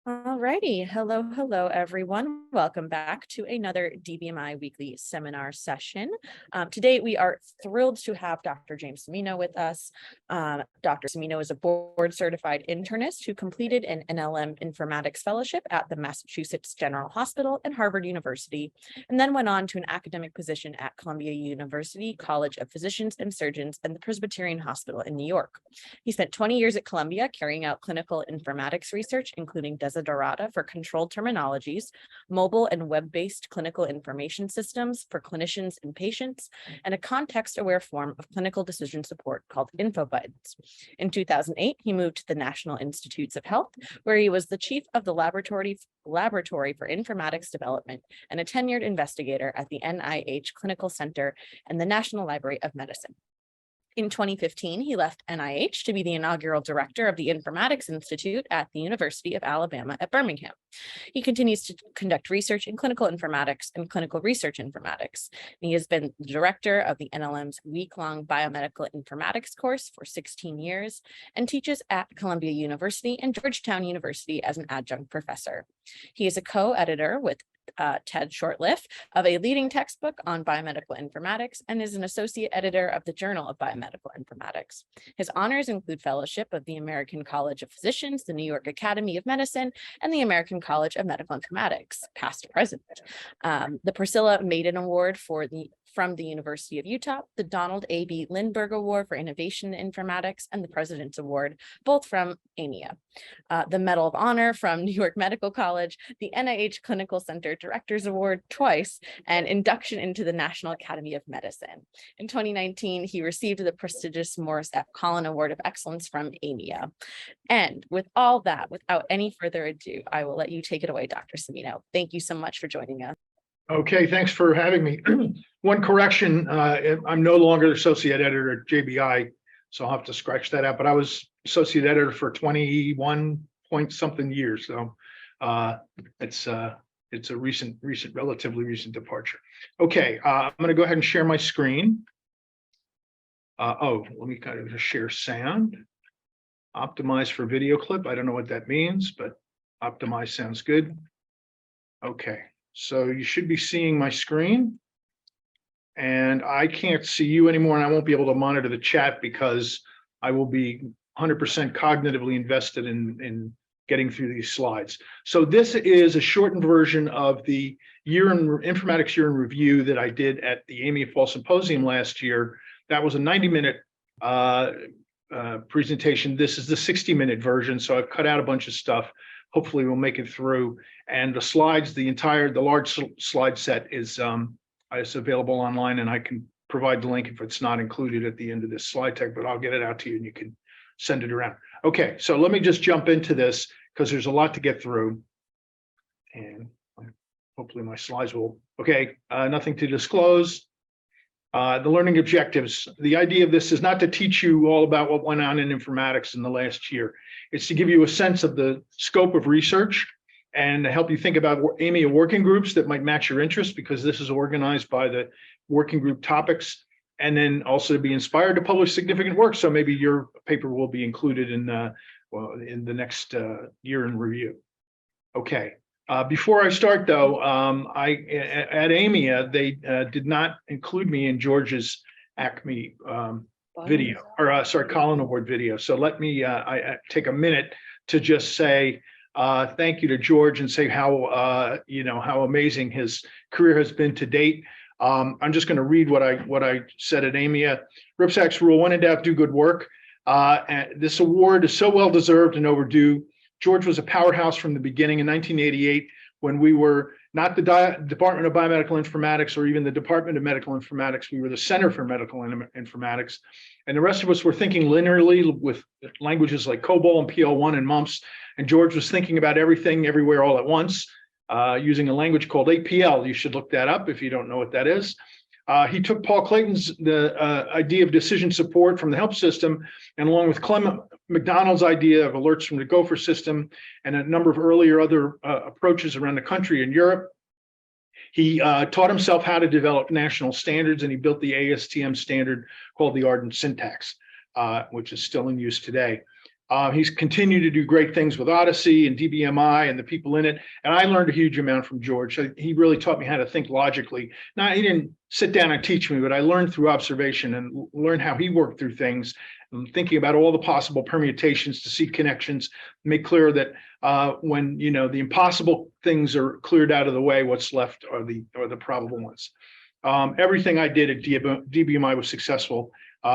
Alrighty, hello everyone. Welcome back to another DBMI weekly seminar session. Today we are thrilled to have Dr. James Cimino with us. Dr. Cimino is a board-certified internist who completed an NLM Informatics Fellowship at the Massachusetts General Hospital and Harvard University, and then went on to an academic position at Columbia University College of Physicians and Surgeons and the Presbyterian Hospital in New York. He spent 20 years at Columbia carrying out clinical informatics research, including Desiderata for controlled terminologies, mobile and web-based clinical information systems for clinicians and patients, and a context-aware form of clinical decision support called InfoButtons. In 2008, he moved to the National Institutes of Health, where he was the chief of the Laboratory for Informatics Development and a tenured investigator at the NIH Clinical Center and the National Library of Medicine. In 2015, he left NIH to be the inaugural director of the Informatics Institute at the University of Alabama at Birmingham. He continues to conduct research in clinical informatics and clinical research informatics. He has been the director of the NLM's week-long biomedical informatics course for 16 years and teaches at Columbia University and Georgetown University as an adjunct professor. He is a co-editor with Ted Shortliff of a leading textbook on biomedical informatics and is an associate editor of the Journal of Biomedical Informatics. His honors include fellowship of the American College of Physicians, the New York Academy of Medicine, and the American College of Medical Informatics, past to present. The Priscilla Maiden Award from the University of Utah, the Donald A.B. Lindbergh Award for Innovation in Informatics, and the President's Award, both from AMIA. The Medal of Honor from New York Medical College, the NIH Clinical Center Director's Award twice, and induction into the National Academy of Medicine. In 2019, he received the prestigious Morris F. Collin Award of Excellence from AMIA. And with all that, without any further ado, I will let you take it away, Dr. Cimino. Thank you so much for joining us. Okay, thanks for having me. One correction, I'm no longer associate editor at JBI, so I'll have to scratch that out, but I was associate editor for 21 point something years, so it's a relatively recent departure. Okay, I'm going to go ahead and share my screen. Let me kind of just share sound. Optimize for video clip. I don't know what that means, but optimize sounds good. Okay. So you should be seeing my screen, and I can't see you anymore, and I won't be able to monitor the chat because I will be 100% cognitively invested in getting through these slides. So this is a shortened version of the Informatics Year in Review that I did at the AMIA Fall Symposium last year. That was a 90-minute presentation. This is the 60-minute version, so I've cut out a bunch of stuff. Hopefully we'll make it through. And the slides, the large slide set is available online, and I can provide the link if it's not included at the end of this slide deck, but I'll get it out to you and you can send it around. Okay, so let me just jump into this because there's a lot to get through. And hopefully my slides will, okay, nothing to disclose. The learning objectives. The idea of this is not to teach you all about what went on in informatics in the last year. It's to give you a sense of the scope of research and to help you think about AMIA working groups that might match your interests, because this is organized by the working group topics, and then also to be inspired to publish significant work. So maybe your paper will be included in the next year in review. Okay. Before I start, though, at AMIA, they did not include me in George's ACME video, or Collin Award video. So let me I take a minute to just say thank you to George and say how how amazing his career has been to date. I'm just going to read what I said at AMIA. Ripsack's rule: when in doubt, do good work. This award is so well deserved and overdue. George was a powerhouse from the beginning. In 1988, when we were not the Department of Biomedical Informatics or even the Department of Medical Informatics, we were the Center for Medical Informatics. And the rest of us were thinking linearly with languages like COBOL and PL1 and MUMPS. And George was thinking about everything, everywhere, all at once, using a language called APL. You should look that up if you don't know what that is. He took Paul Clayton's idea of decision support from the HELP system, and along with Clement McDonald's idea of alerts from the Gopher system and a number of earlier other approaches around the country and Europe, he taught himself how to develop national standards, and he built the ASTM standard called the Ardent Syntax, which is still in use today. He's continued to do great things with Odyssey and DBMI and the people in it. And I learned a huge amount from George. He really taught me how to think logically. Now, he didn't sit down and teach me, but I learned through observation and learned how he worked through things, and thinking about all the possible permutations to see connections, make clear that when the impossible things are cleared out of the way, what's left are the probable ones. Everything I did at DBMI was successful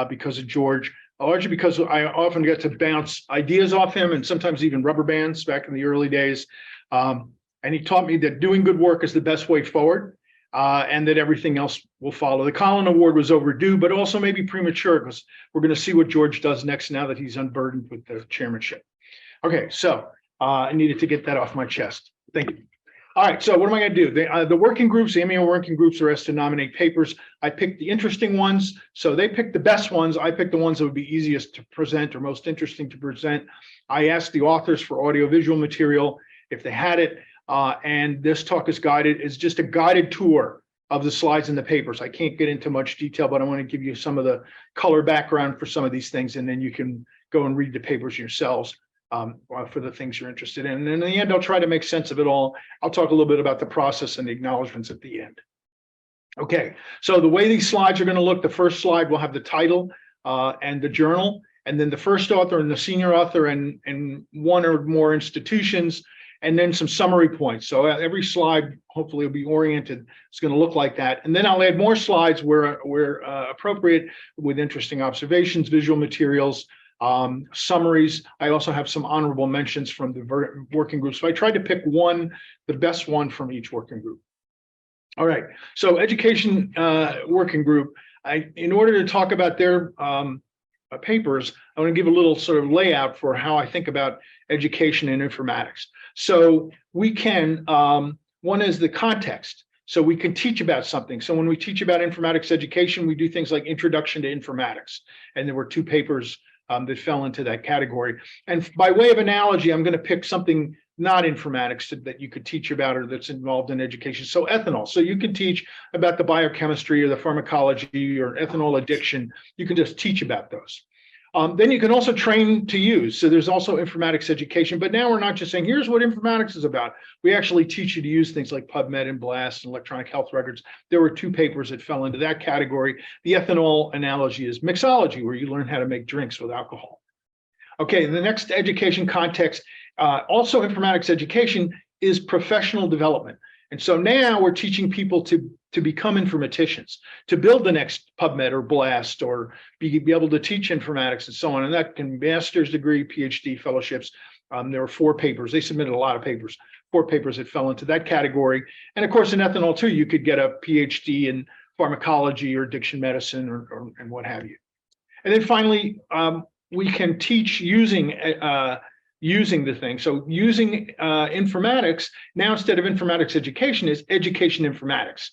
because of George. Largely because I often get to bounce ideas off him and sometimes even rubber bands back in the early days. And he taught me that doing good work is the best way forward, and that everything else will follow. The Collin Award was overdue, but also maybe premature, because we're going to see what George does next now that he's unburdened with the chairmanship. Okay, so I needed to get that off my chest. Thank you. All right, so what am I going to do? The working groups, the AMIA working groups, are asked to nominate papers. I picked the interesting ones, so they picked the best ones. I picked the ones that would be easiest to present or most interesting to present. I asked the authors for audiovisual material if they had it, and this talk is just a guided tour of the slides and the papers. I can't get into much detail, but I want to give you some of the color background for some of these things, and then you can go and read the papers yourselves. For the things you're interested in. And in the end, I'll try to make sense of it all. I'll talk a little bit about the process and the acknowledgments at the end. Okay, so the way these slides are going to look, the first slide will have the title and the journal, and then the first author and the senior author and one or more institutions, and then some summary points. So every slide hopefully will be oriented. It's going to look like that. And then I'll add more slides where appropriate, with interesting observations, visual materials, summaries. I also have some honorable mentions from the working groups. So I tried to pick the best one from each working group. All right, so education working group, in order to talk about their papers, I want to give a little sort of layout for how I think about education and informatics. So we can, one is the context. So we can teach about something. So when we teach about informatics education, we do things like Introduction to Informatics. And there were 2 papers that fell into that category. And by way of analogy, I'm going to pick something not informatics that you could teach about or that's involved in education. So ethanol. So you can teach about the biochemistry or the pharmacology or ethanol addiction. You can just teach about those. Then you can also train to use. So there's also informatics education, but now we're not just saying, here's what informatics is about. We actually teach you to use things like PubMed and BLAST and electronic health records. There were 2 papers that fell into that category. The ethanol analogy is mixology, where you learn how to make drinks with alcohol. Okay, the next education context, also informatics education, is professional development. And so now we're teaching people to become informaticians, to build the next PubMed or BLAST, or be able to teach informatics and so on. And that can be master's degree, PhD, fellowships. There were 4 papers. They submitted a lot of papers, 4 papers that fell into that category. And of course, in ethanol too, you could get a PhD in pharmacology or addiction medicine and what have you. And then finally, we can teach using the thing. So using informatics, now instead of informatics education, is education informatics.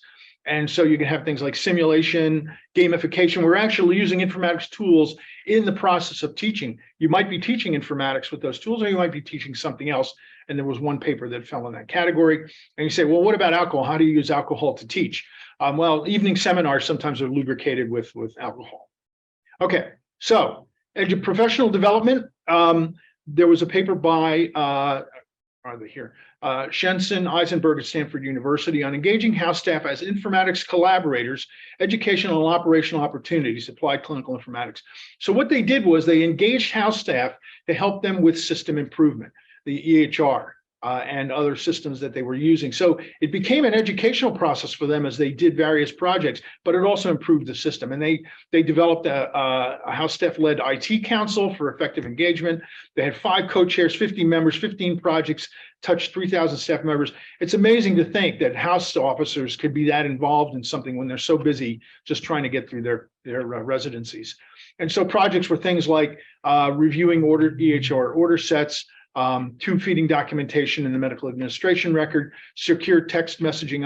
And so you can have things like simulation, gamification. We're actually using informatics tools in the process of teaching. You might be teaching informatics with those tools, or you might be teaching something else. And there was 1 paper that fell in that category. And you say, well, what about alcohol? How do you use alcohol to teach? Well, evening seminars sometimes are lubricated with alcohol. Okay, so professional development. There was a paper by, are they here? Shenson Eisenberg at Stanford University on engaging house staff as informatics collaborators, educational and operational opportunities, applied clinical informatics. So what they did was they engaged house staff to help them with system improvement, the EHR, and other systems that they were using. So it became an educational process for them as they did various projects, but it also improved the system. And they developed a house staff-led IT council for effective engagement. They had 5 co-chairs, 50 members, 15 projects, touched 3,000 staff members. It's amazing to think that house officers could be that involved in something when they're so busy just trying to get through their residencies. And so projects were things like reviewing EHR order sets, tube feeding documentation in the medical administration record, secure text messaging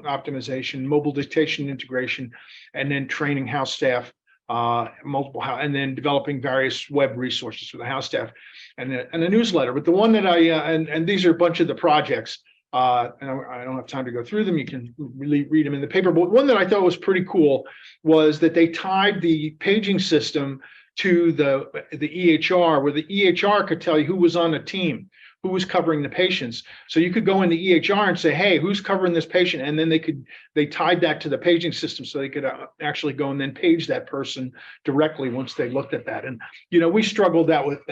optimization, mobile dictation integration, and then training house staff, and then developing various web resources for the house staff, and a newsletter. But the one that and these are a bunch of the projects, and I don't have time to go through them. You can really read them in the paper. But one that I thought was pretty cool was that they tied the paging system to the EHR, where the EHR could tell you who was on the team, who was covering the patients. So you could go in the EHR and say, hey, who's covering this patient? And then they tied that to the paging system so they could actually go and then page that person directly once they looked at that. And, we struggled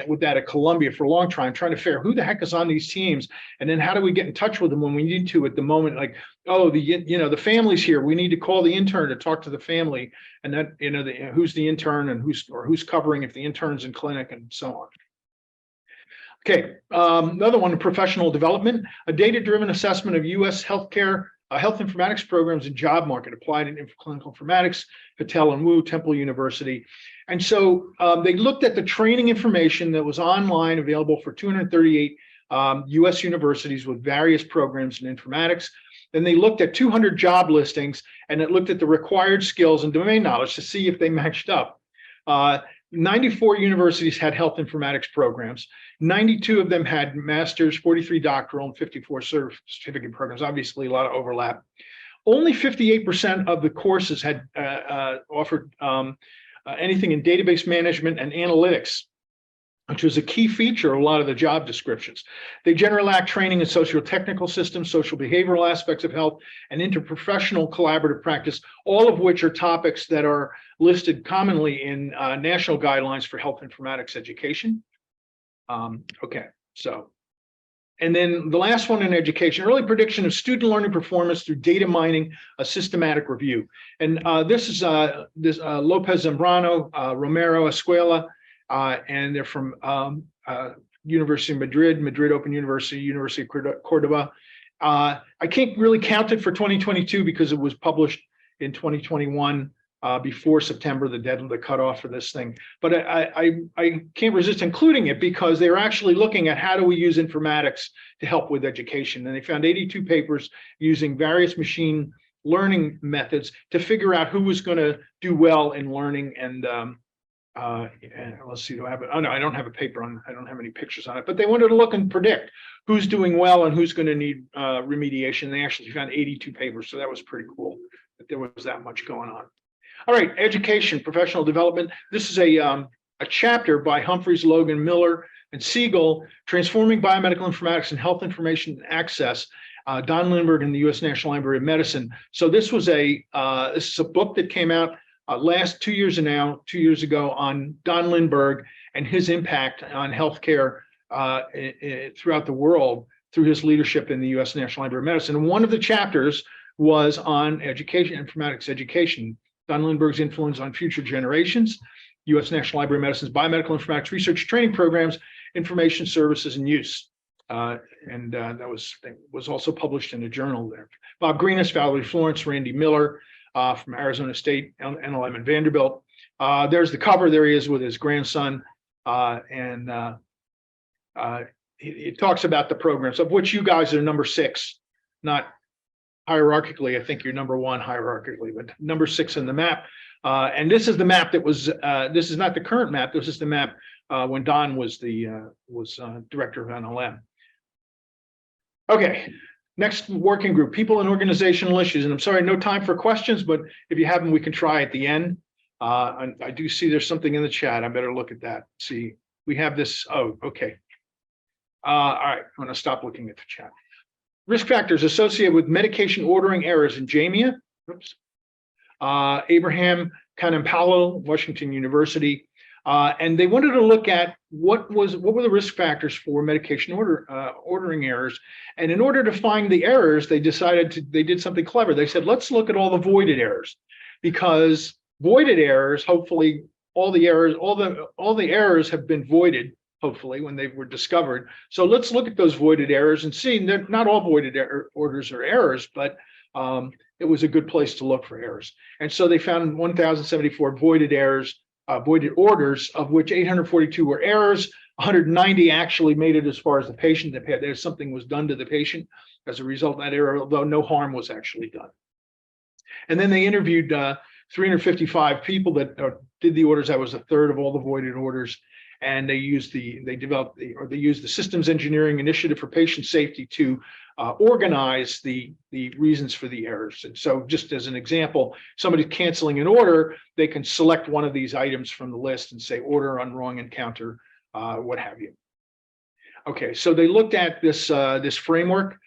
with that at Columbia for a long time, trying to figure out who the heck is on these teams. And then how do we get in touch with them when we need to at the moment? Like, oh, the family's here. We need to call the intern to talk to the family. And that, who's the intern and who's covering if the intern's in clinic and so on. Okay, another one, professional development, a data-driven assessment of U.S. healthcare, health informatics programs and job market applied in clinical informatics, Patel and Wu, Temple University. And so they looked at the training information that was online available for 238 U.S. universities with various programs in informatics. Then they looked at 200 job listings, and it looked at the required skills and domain knowledge to see if they matched up. 94 universities had health informatics programs. 92 of them had master's, 43 doctoral, and 54 certificate programs. Obviously, a lot of overlap. Only 58% of the courses had offered anything in database management and analytics, which was a key feature of a lot of the job descriptions. They generally lack training in socio-technical systems, social behavioral aspects of health, and interprofessional collaborative practice, all of which are topics that are listed commonly in national guidelines for health informatics education. Okay, so, and then the last one in education, early prediction of student learning performance through data mining, a systematic review. And this is Lopez Zambrano, Romero, Escuela, and they're from University of Madrid Open University, University of Cordoba. I can't really count it for 2022 because it was published in 2021 before September, the cutoff for this thing. But I can't resist including it because they're actually looking at how do we use informatics to help with education. And they found 82 papers using various machine learning methods to figure out who was going to do well in learning. And let's see, do I have it? Oh no, I don't have a paper on, I don't have any pictures on it, but they wanted to look and predict who's doing well and who's going to need remediation. They actually found 82 papers, so that was pretty cool that there was that much going on. All right, education, professional development. This is a chapter by Humphreys, Logan, Miller, and Siegel, Transforming Biomedical Informatics and Health Information Access, Don Lindbergh and the U.S. National Library of Medicine. So this was this is a book that came out last 2 years ago on Don Lindbergh and his impact on healthcare throughout the world through his leadership in the U.S. National Library of Medicine. And one of the chapters was on education, informatics education, Don Lindbergh's influence on future generations, U.S. National Library of Medicine's biomedical informatics research training programs, information services and use. That was also published in a journal there. Bob Greenis, Valerie Florence, Randy Miller from Arizona State, NLM and Vanderbilt. There's the cover. There he is with his grandson. It talks about the programs, of which you guys are number 6, not hierarchically. I think you're number 1 hierarchically, but number 6 in the map. And this is the map that was, this is not the current map. This is the map when Don was director of NLM. Okay, next working group, people and organizational issues. And I'm sorry, no time for questions, but if you have them, we can try at the end. I do see there's something in the chat. I better look at that. See, we have this. Oh, okay. All right, I'm going to stop looking at the chat. Risk factors associated with medication ordering errors in JAMIA. Oops. Abraham Canampalo, Washington University. And they wanted to look at what were the risk factors for medication ordering errors. And in order to find the errors, they did something clever. They said, let's look at all the voided errors, because voided errors, hopefully all the errors have been voided, hopefully, when they were discovered. So let's look at those voided errors and see that not all voided orders are errors, but it was a good place to look for errors. And so they found 1,074 voided errors, voided orders, of which 842 were errors. 190 actually made it as far as the patient. There's something was done to the patient as a result of that error, although no harm was actually done. And then they interviewed 355 people that did the orders. That was a third of all the voided orders. And they used the systems engineering initiative for patient safety to organize the reasons for the errors. And so just as an example, somebody's canceling an order, they can select one of these items from the list and say order on wrong encounter, what have you. Okay, so they looked at this this framework,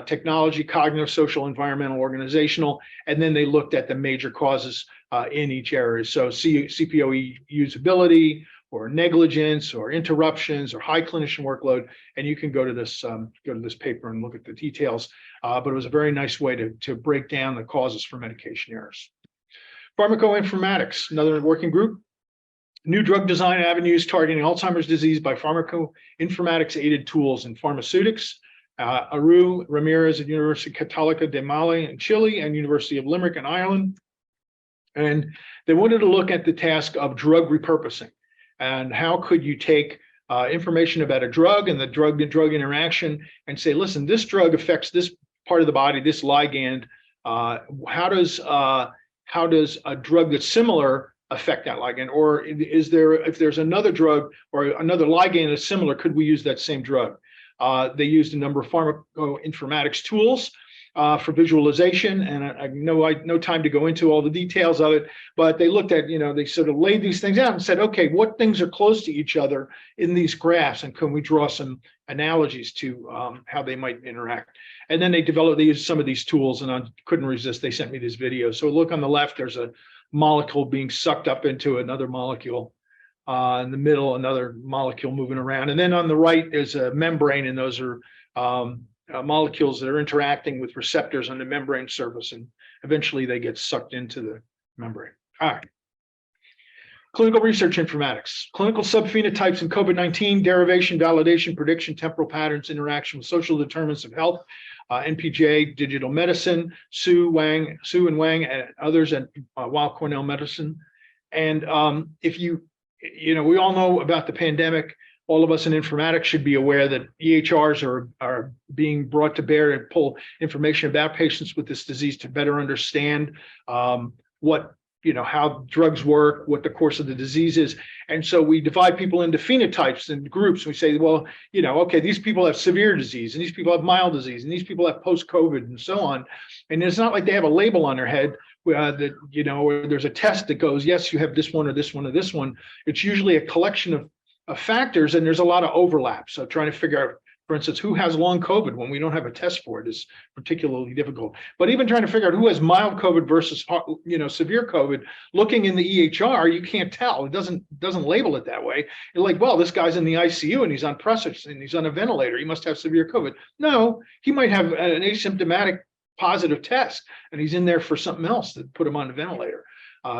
technology, cognitive, social, environmental, organizational, and then they looked at the major causes in each area. So CPOE usability, or negligence, or interruptions, or high clinician workload, and you can go to this paper and look at the details. But it was a very nice way to break down the causes for medication errors. Pharmacoinformatics, another working group. New drug design avenues targeting Alzheimer's disease by pharmacoinformatics aided tools in pharmaceutics. Aru Ramirez at University Católica de Mali in Chile and University of Limerick in Ireland. And they wanted to look at the task of drug repurposing. And how could you take information about a drug and the drug-to-drug interaction and say, listen, this drug affects this part of the body, this ligand. How does a drug that's similar affect that ligand? Or is there, if there's another drug or another ligand that's similar, could we use that same drug? They used a number of pharmacoinformatics tools for visualization, and I know no time to go into all the details of it, but they looked at, they sort of laid these things out and said, okay, what things are close to each other in these graphs, and can we draw some analogies to how they might interact? And then they used some of these tools, and I couldn't resist. They sent me this video. So look on the left, there's a molecule being sucked up into another molecule. In the middle, another molecule moving around. And then on the right is a membrane, and those are molecules that are interacting with receptors on the membrane surface, and eventually they get sucked into the membrane. All right. Clinical research informatics, clinical subphenotypes in COVID-19, derivation, validation, prediction, temporal patterns, interaction with social determinants of health, NPJ, digital medicine, Sue and Wang, and others at Weill Cornell Medicine. And if we all know about the pandemic. All of us in informatics should be aware that EHRs are being brought to bear to pull information about patients with this disease to better understand how drugs work, what the course of the disease is. And so we divide people into phenotypes and groups. We say, well, okay, these people have severe disease, and these people have mild disease, and these people have post-COVID, and so on. And it's not like they have a label on their head that, or there's a test that goes, yes, you have this one or this one or this one. It's usually a collection of factors, and there's a lot of overlap. So trying to figure out, for instance, who has long COVID when we don't have a test for it is particularly difficult. But even trying to figure out who has mild COVID versus severe COVID, looking in the EHR, you can't tell. It doesn't label it that way. You're like, well, this guy's in the ICU and he's on pressors and he's on a ventilator. He must have severe COVID. No, he might have an asymptomatic positive test, and he's in there for something else that put him on a ventilator.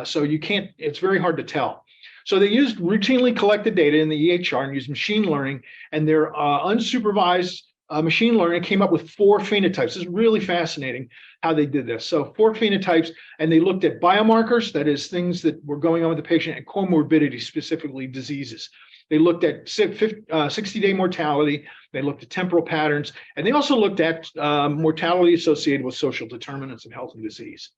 So you can't. It's very hard to tell. So they used routinely collected data in the EHR and used machine learning, and their unsupervised machine learning came up with 4 phenotypes. It's really fascinating how they did this. So 4 phenotypes, and they looked at biomarkers, that is things that were going on with the patient, and comorbidity, specifically diseases. They looked at 60-day mortality. They looked at temporal patterns, and they also looked at mortality associated with social determinants of health and disease.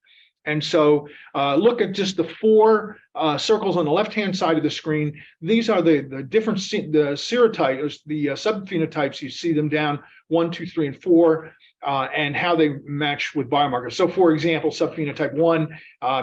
And so look at just the 4 circles on the left-hand side of the screen. These are the different serotypes, the subphenotypes. You see them down 1, 2, 3, and 4, and how they match with biomarkers. So, for example, subphenotype 1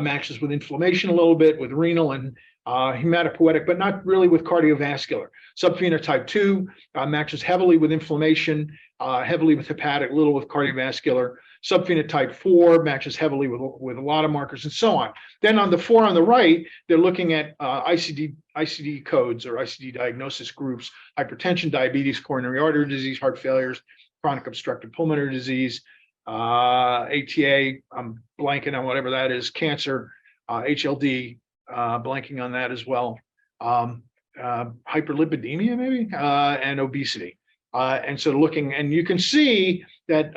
matches with inflammation a little bit, with renal and hematopoietic, but not really with cardiovascular. Subphenotype 2 matches heavily with inflammation, heavily with hepatic, little with cardiovascular. Subphenotype 4 matches heavily with a lot of markers, and so on. Then on the 4 on the right, they're looking at ICD codes or ICD diagnosis groups: hypertension, diabetes, coronary artery disease, heart failures, chronic obstructive pulmonary disease, ATA, I'm blanking on whatever that is, cancer, HLD, blanking on that as well, hyperlipidemia maybe, and obesity. And so looking, and you can see that,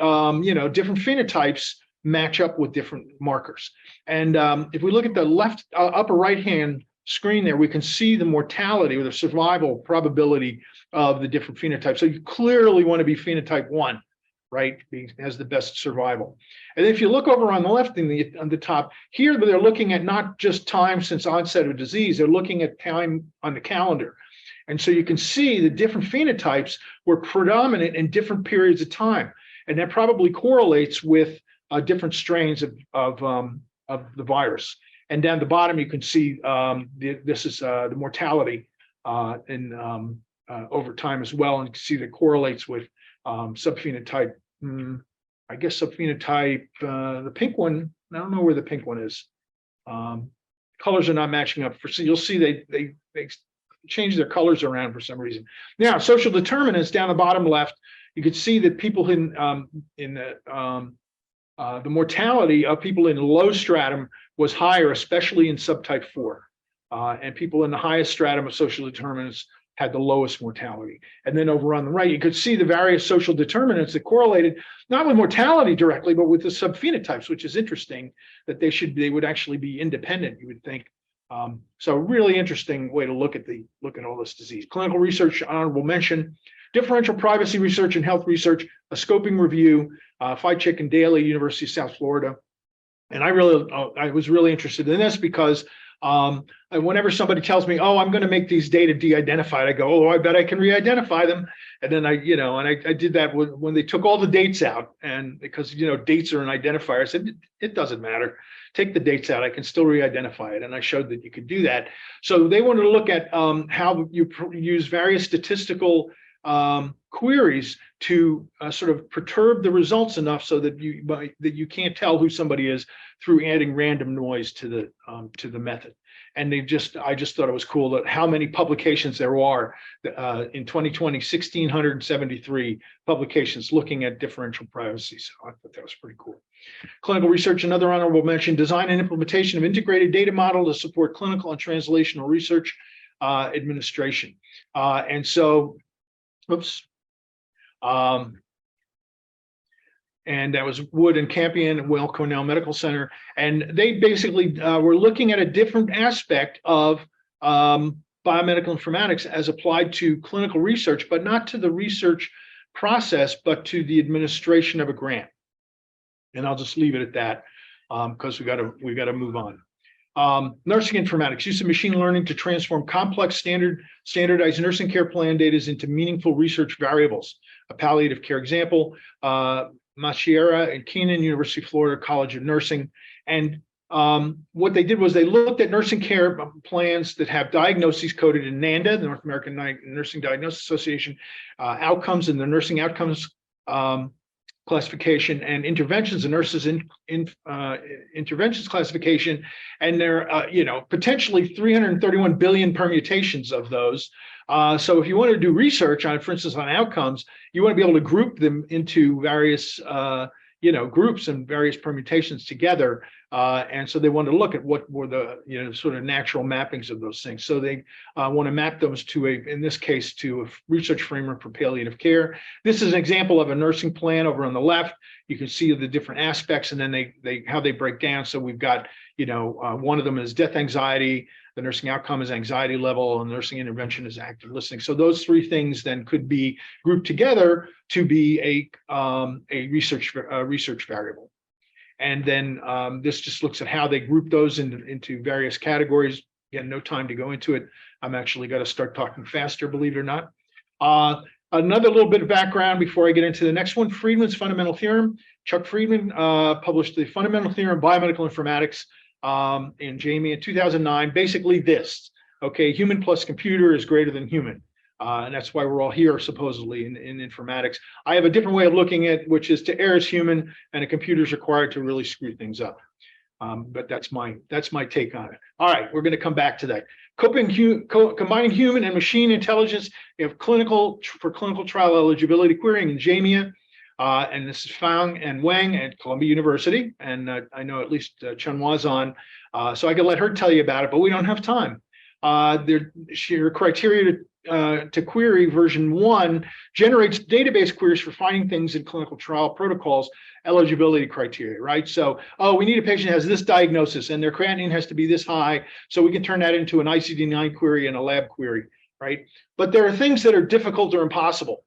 different phenotypes match up with different markers. And if we look at the left upper right-hand screen there, we can see the mortality or the survival probability of the different phenotypes. So you clearly want to be phenotype 1, right? It has the best survival. And if you look over on the left on the top, here they're looking at not just time since onset of disease, they're looking at time on the calendar. And so you can see the different phenotypes were predominant in different periods of time. and that probably correlates with different strains of the virus. And down the bottom, you can see this is the mortality over time as well, and you can see that correlates with subphenotype. I guess subphenotype, the pink one. I don't know where the pink one is. Colors are not matching up. So you'll see they change their colors around for some reason. Now, social determinants down the bottom left, you can see that people in the mortality of people in low stratum was higher, especially in subtype 4. And people in the highest stratum of social determinants had the lowest mortality. And then over on the right, you could see the various social determinants that correlated not with mortality directly, but with the subphenotypes, which is interesting that they would actually be independent, you would think. So really interesting way to look at all this disease. Clinical research, honorable mention, differential privacy research and health research, a scoping review, Fichick and Daly, University of South Florida. And I was really interested in this because whenever somebody tells me, oh, I'm going to make these data de-identified, I go, oh, I bet I can re-identify them. And then I did that when they took all the dates out, and because, dates are an identifier, I said, it doesn't matter. Take the dates out, I can still re-identify it. And I showed that you could do that. So they wanted to look at how you use various statistical queries to sort of perturb the results enough so that you can't tell who somebody is through adding random noise to the method. And I just thought it was cool that how many publications there are in 2020, 1,673 publications looking at differential privacy. So I thought that was pretty cool. Clinical research, another honorable mention, design and implementation of integrated data model to support clinical and translational research administration. And so, oops. And that was Wood and Campion at Cornell Medical Center. And they basically were looking at a different aspect of biomedical informatics as applied to clinical research, but not to the research process, but to the administration of a grant. And I'll just leave it at that because we got to move on. Nursing informatics, use of machine learning to transform complex standardized nursing care plan data into meaningful research variables. A palliative care example, Machiera and Keenan, University of Florida College of Nursing. And what they did was they looked at nursing care plans that have diagnoses coded in NANDA, the North American Nursing Diagnosis Association, outcomes in the nursing outcomes classification, and interventions and nurses interventions classification, and there are potentially 331 billion permutations of those. So if you want to do research on, for instance, on outcomes, you want to be able to group them into various groups and various permutations together. And so they want to look at what were the sort of natural mappings of those things. So they want to map those to in this case, to a research framework for palliative care. This is an example of a nursing plan over on the left. You can see the different aspects, and then how they break down. So we've got one of them is death anxiety. The nursing outcome is anxiety level, and nursing intervention is active listening. So those three things then could be grouped together to be a research variable. And then this just looks at how they group those into various categories. Again, no time to go into it. I'm actually got to start talking faster, believe it or not. Another little bit of background before I get into the next one, Friedman's fundamental theorem. Chuck Friedman published the fundamental theorem of biomedical informatics in AMIA in 2009. Basically this, okay, human plus computer is greater than human. And that's why we're all here, supposedly, in informatics. I have a different way of looking at it, which is to err is human, and a computer is required to really screw things up. But that's my take on it. All right, we're going to come back to that. Combining human and machine intelligence for clinical trial eligibility querying in AMIA. And this is Fang and Wang at Columbia University. And I know at least Chun Hua's on, so I can let her tell you about it, but we don't have time. Her criteria to query version 1 generates database queries for finding things in clinical trial protocols, eligibility criteria, right? So, we need a patient who has this diagnosis and their creatinine has to be this high, so we can turn that into an ICD-9 query and a lab query, right? But there are things that are difficult or impossible.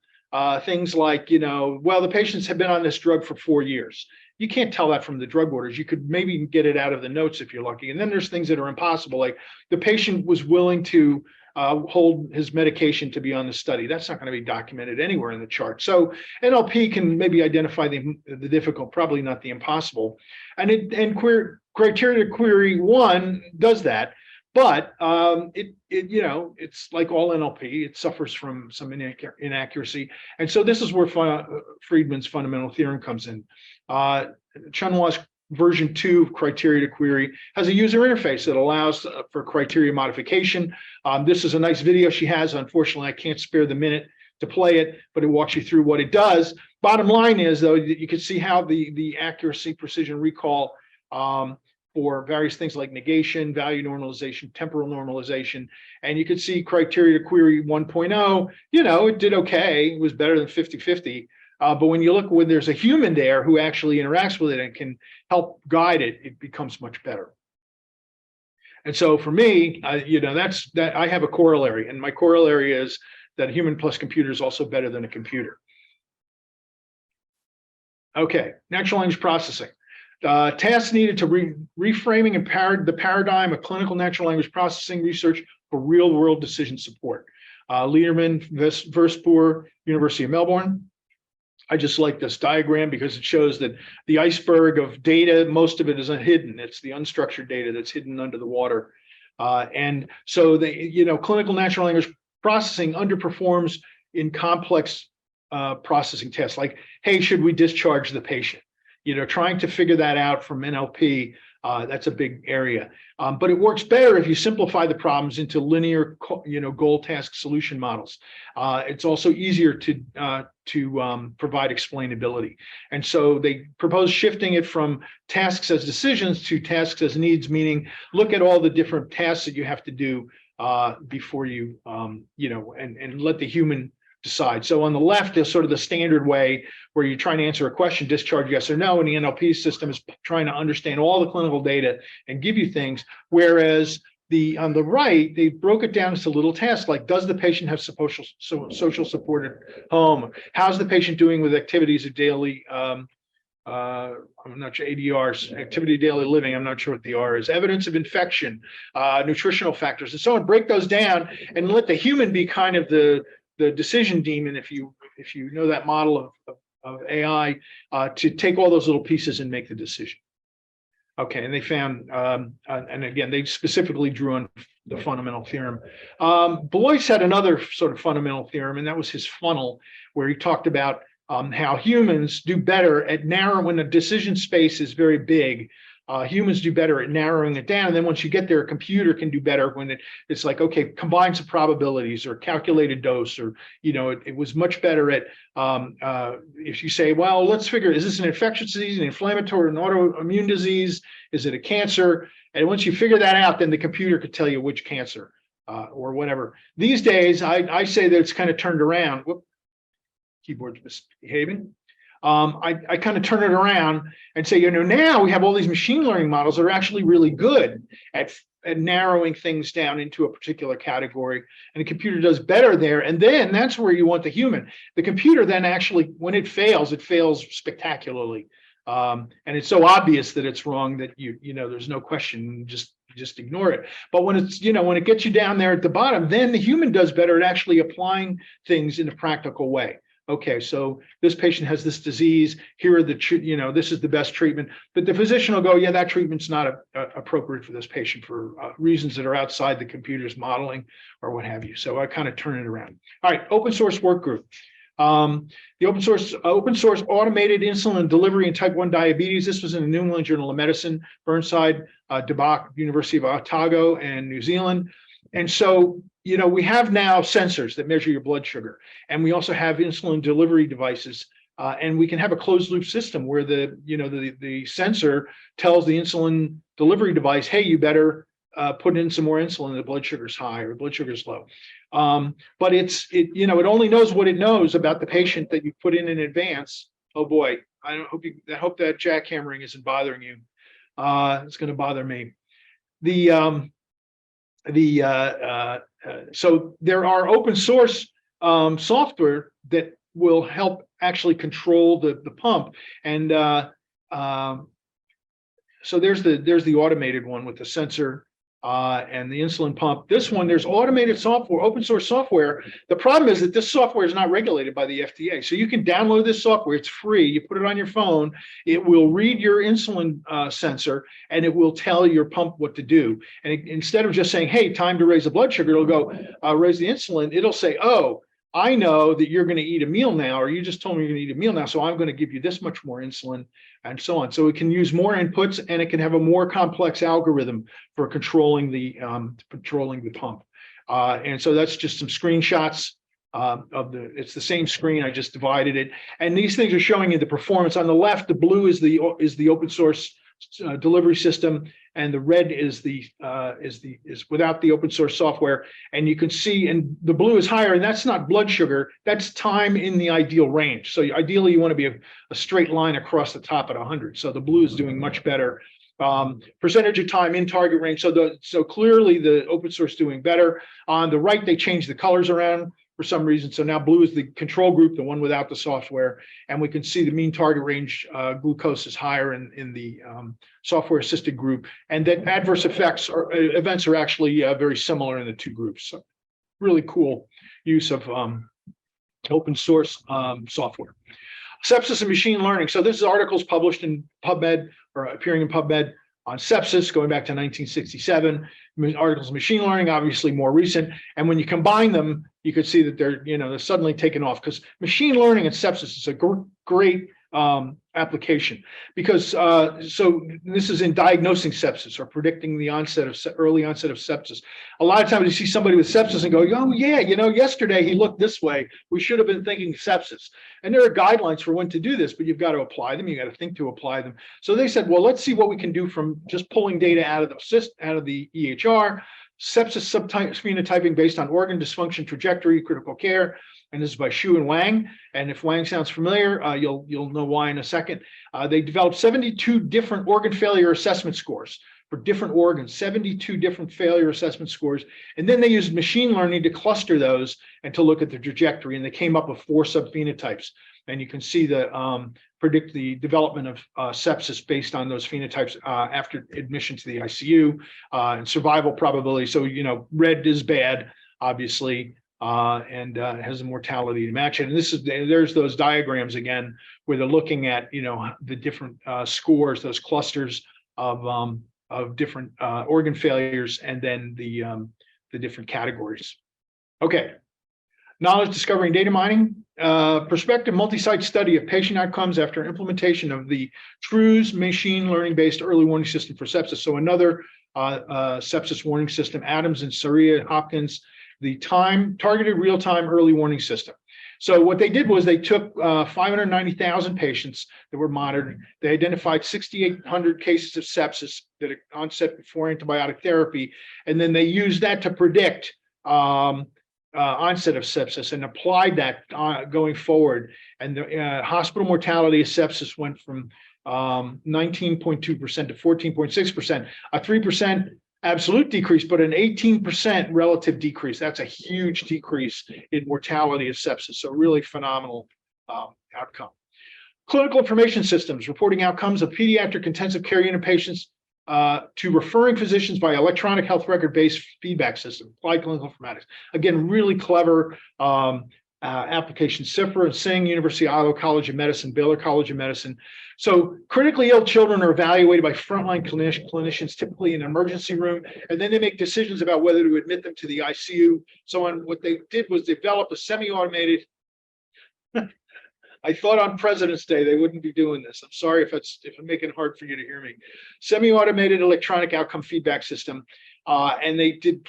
Things like, the patients have been on this drug for 4 years. You can't tell that from the drug orders. You could maybe get it out of the notes if you're lucky. And then there's things that are impossible, like the patient was willing to hold his medication to be on the study. That's not going to be documented anywhere in the chart. So NLP can maybe identify the difficult, probably not the impossible. And criteria query 1 does that. But it's like all NLP, it suffers from some inaccuracy. And so this is where Friedman's fundamental theorem comes in. Chunwa's version 2 of criteria to query has a user interface that allows for criteria modification. This is a nice video she has. Unfortunately, I can't spare the minute to play it, but it walks you through what it does. Bottom line is, though, you can see how the accuracy, precision, recall for various things like negation, value normalization, temporal normalization. And you could see criteria to query 1.0, it did okay. It was better than 50-50. But when you look when there's a human there who actually interacts with it and can help guide it, it becomes much better. And so for me, that's that I have a corollary, and my corollary is that a human plus computer is also better than a computer. Okay, natural language processing. Tasks needed to reframing and the paradigm of clinical natural language processing research for real-world decision support. Liederman, Verspoor, University of Melbourne. I just like this diagram because it shows that the iceberg of data, most of it is hidden. It's the unstructured data that's hidden under the water. And so clinical natural language processing underperforms in complex processing tests, like, hey, should we discharge the patient? Trying to figure that out from NLP, that's a big area. But it works better if you simplify the problems into linear, goal task solution models. It's also easier to provide explainability. And so they propose shifting it from tasks as decisions to tasks as needs, meaning look at all the different tasks that you have to do before you, and let the human decide. So on the left is sort of the standard way where you're trying to answer a question, discharge yes or no, and the NLP system is trying to understand all the clinical data and give you things. Whereas on the right, they broke it down into little tasks like, does the patient have social support at home? How's the patient doing with activities of daily, I'm not sure, ADRs, activity of daily living, I'm not sure what the R is, evidence of infection, nutritional factors, and so on. Break those down and let the human be kind of the decision demon, if you know that model of AI, to take all those little pieces and make the decision. Okay, and they found, and again, they specifically drew on the fundamental theorem. Blois had another sort of fundamental theorem, and that was his funnel, where he talked about how humans do better at narrowing when the decision space is very big. Humans do better at narrowing it down. And then once you get there, a computer can do better when it's like, okay, combine some probabilities or calculated dose, or, it was much better at, if you say, well, let's figure, is this an infectious disease, an inflammatory, an autoimmune disease? Is it a cancer? And once you figure that out, then the computer could tell you which cancer or whatever. These days, I say that it's kind of turned around. Whoop, keyboard's misbehaving. I kind of turn it around and say, now we have all these machine learning models that are actually really good at narrowing things down into a particular category, and the computer does better there. And then that's where you want the human. The computer then actually, when it fails spectacularly. And it's so obvious that it's wrong that there's no question, just ignore it. But when it's, when it gets you down there at the bottom, then the human does better at actually applying things in a practical way. Okay, so this patient has this disease. Here are this is the best treatment. But the physician will go, yeah, that treatment's not appropriate for this patient for reasons that are outside the computer's modeling or what have you. So I kind of turn it around. All right, open source work group. The open source automated insulin delivery in type 1 diabetes. This was in the New England Journal of Medicine, Burnside, DeBach, University of Otago, and New Zealand. And so, we have now sensors that measure your blood sugar, and we also have insulin delivery devices, and we can have a closed loop system where the sensor tells the insulin delivery device, hey, you better put in some more insulin. The blood sugar's high or blood sugar's low. But it only knows what it knows about the patient that you put in advance. Oh boy, I hope that jackhammering isn't bothering you. It's going to bother me. So there are open source software that will help actually control the pump, and so there's the automated one with the sensor and the insulin pump. This one, there's automated software, open source software. The problem is that this software is not regulated by the FDA. So you can download this software. It's free. You put it on your phone. It will read your insulin sensor, and it will tell your pump what to do. And instead of just saying, hey, time to raise the blood sugar, it'll go raise the insulin. It'll say, oh, I know that you're going to eat a meal now, or you just told me you're going to eat a meal now, so I'm going to give you this much more insulin, and so on. So it can use more inputs, and it can have a more complex algorithm for controlling the pump. And so that's just some screenshots it's the same screen. I just divided it, and these things are showing you the performance. On the left, the blue is the open source delivery system, and the red is without the open source software. And you can see, and the blue is higher, and that's not blood sugar, that's time in the ideal range. So ideally you want to be a straight line across the top at 100. So the blue is doing much better. Percentage of time in target range. So clearly the open source doing better. On the right, they changed the colors around for some reason. So now blue is the control group, the one without the software. And we can see the mean target range glucose is higher in the software assisted group. And then adverse effects or events are actually very similar in the two groups. So really cool use of open source software. Sepsis and machine learning. So this is articles published in PubMed or appearing in PubMed on sepsis going back to 1967. Articles in machine learning, obviously more recent. And when you combine them, you could see that they're suddenly taken off, because machine learning and sepsis is a great application, because so this is in diagnosing sepsis or predicting the early onset of sepsis. A lot of times you see somebody with sepsis and go, oh yeah, yesterday he looked this way, we should have been thinking sepsis. And there are guidelines for when to do this, but you've got to apply them. You got to think to apply them. So they said, well, let's see what we can do from just pulling data out of the EHR, sepsis subphenotyping based on organ dysfunction trajectory, critical care. And this is by Xu and Wang. And if Wang sounds familiar, you'll know why in a second. They developed 72 different organ failure assessment scores for different organs, 72 different failure assessment scores. And then they used machine learning to cluster those and to look at the trajectory. And they came up with 4 subphenotypes. And you can see predict the development of sepsis based on those phenotypes after admission to the ICU and survival probability. So, red is bad, obviously. And has a mortality to match it. And there's those diagrams again, where they're looking at, the different scores, those clusters of different organ failures, and then the different categories. Okay. Knowledge discovery and data mining, prospective multi-site study of patient outcomes after implementation of the TRUES machine learning-based early warning system for sepsis. So another sepsis warning system, Adams and Saria Hopkins, the targeted real-time early warning system. So what they did was they took 590,000 patients that were monitored. They identified 6,800 cases of sepsis that had onset before antibiotic therapy, and then they used that to predict onset of sepsis and applied that going forward. And the hospital mortality of sepsis went from 19.2% to 14.6%, a 3% absolute decrease, but an 18% relative decrease. That's a huge decrease in mortality of sepsis. So really phenomenal outcome. Clinical information systems, reporting outcomes of pediatric intensive care unit patients to referring physicians by electronic health record-based feedback system, applied clinical informatics. Again, really clever application. CIFRA and Singh, University of Iowa College of Medicine, Baylor College of Medicine. So critically ill children are evaluated by frontline clinicians, typically in an emergency room, and then they make decisions about whether to admit them to the ICU. So what they did was develop a semi-automated, I thought on President's Day they wouldn't be doing this. I'm sorry if I'm making it hard for you to hear me. Semi-automated electronic outcome feedback system. And they did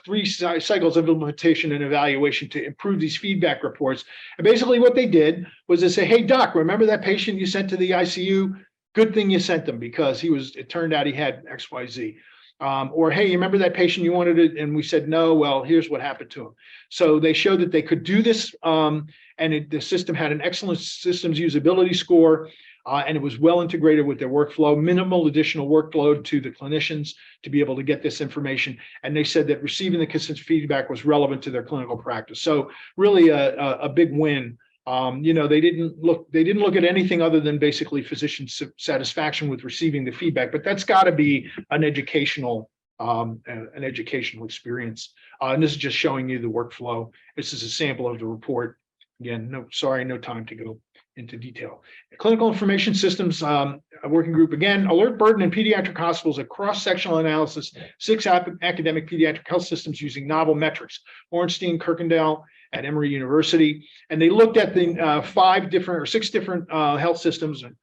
3 cycles of implementation and evaluation to improve these feedback reports. And basically what they did was they say, hey, doc, remember that patient you sent to the ICU? Good thing you sent them, because it turned out he had XYZ. Or, hey, you remember that patient you wanted it? And we said, no, well, here's what happened to him. So they showed that they could do this. And the system had an excellent systems usability score. And it was well integrated with their workflow, minimal additional workload to the clinicians to be able to get this information. And they said that receiving the consistent feedback was relevant to their clinical practice. So really a big win. They didn't look at anything other than basically physician satisfaction with receiving the feedback, but that's got to be an educational an educational experience. And this is just showing you the workflow. This is a sample of the report. Again, no time to go into detail. Clinical information systems, a working group, again, alert burden in pediatric hospitals, a cross-sectional analysis, 6 academic pediatric health systems using novel metrics, Ornstein, Kirkendall, at Emory University. And they looked at the 6 different health systems. And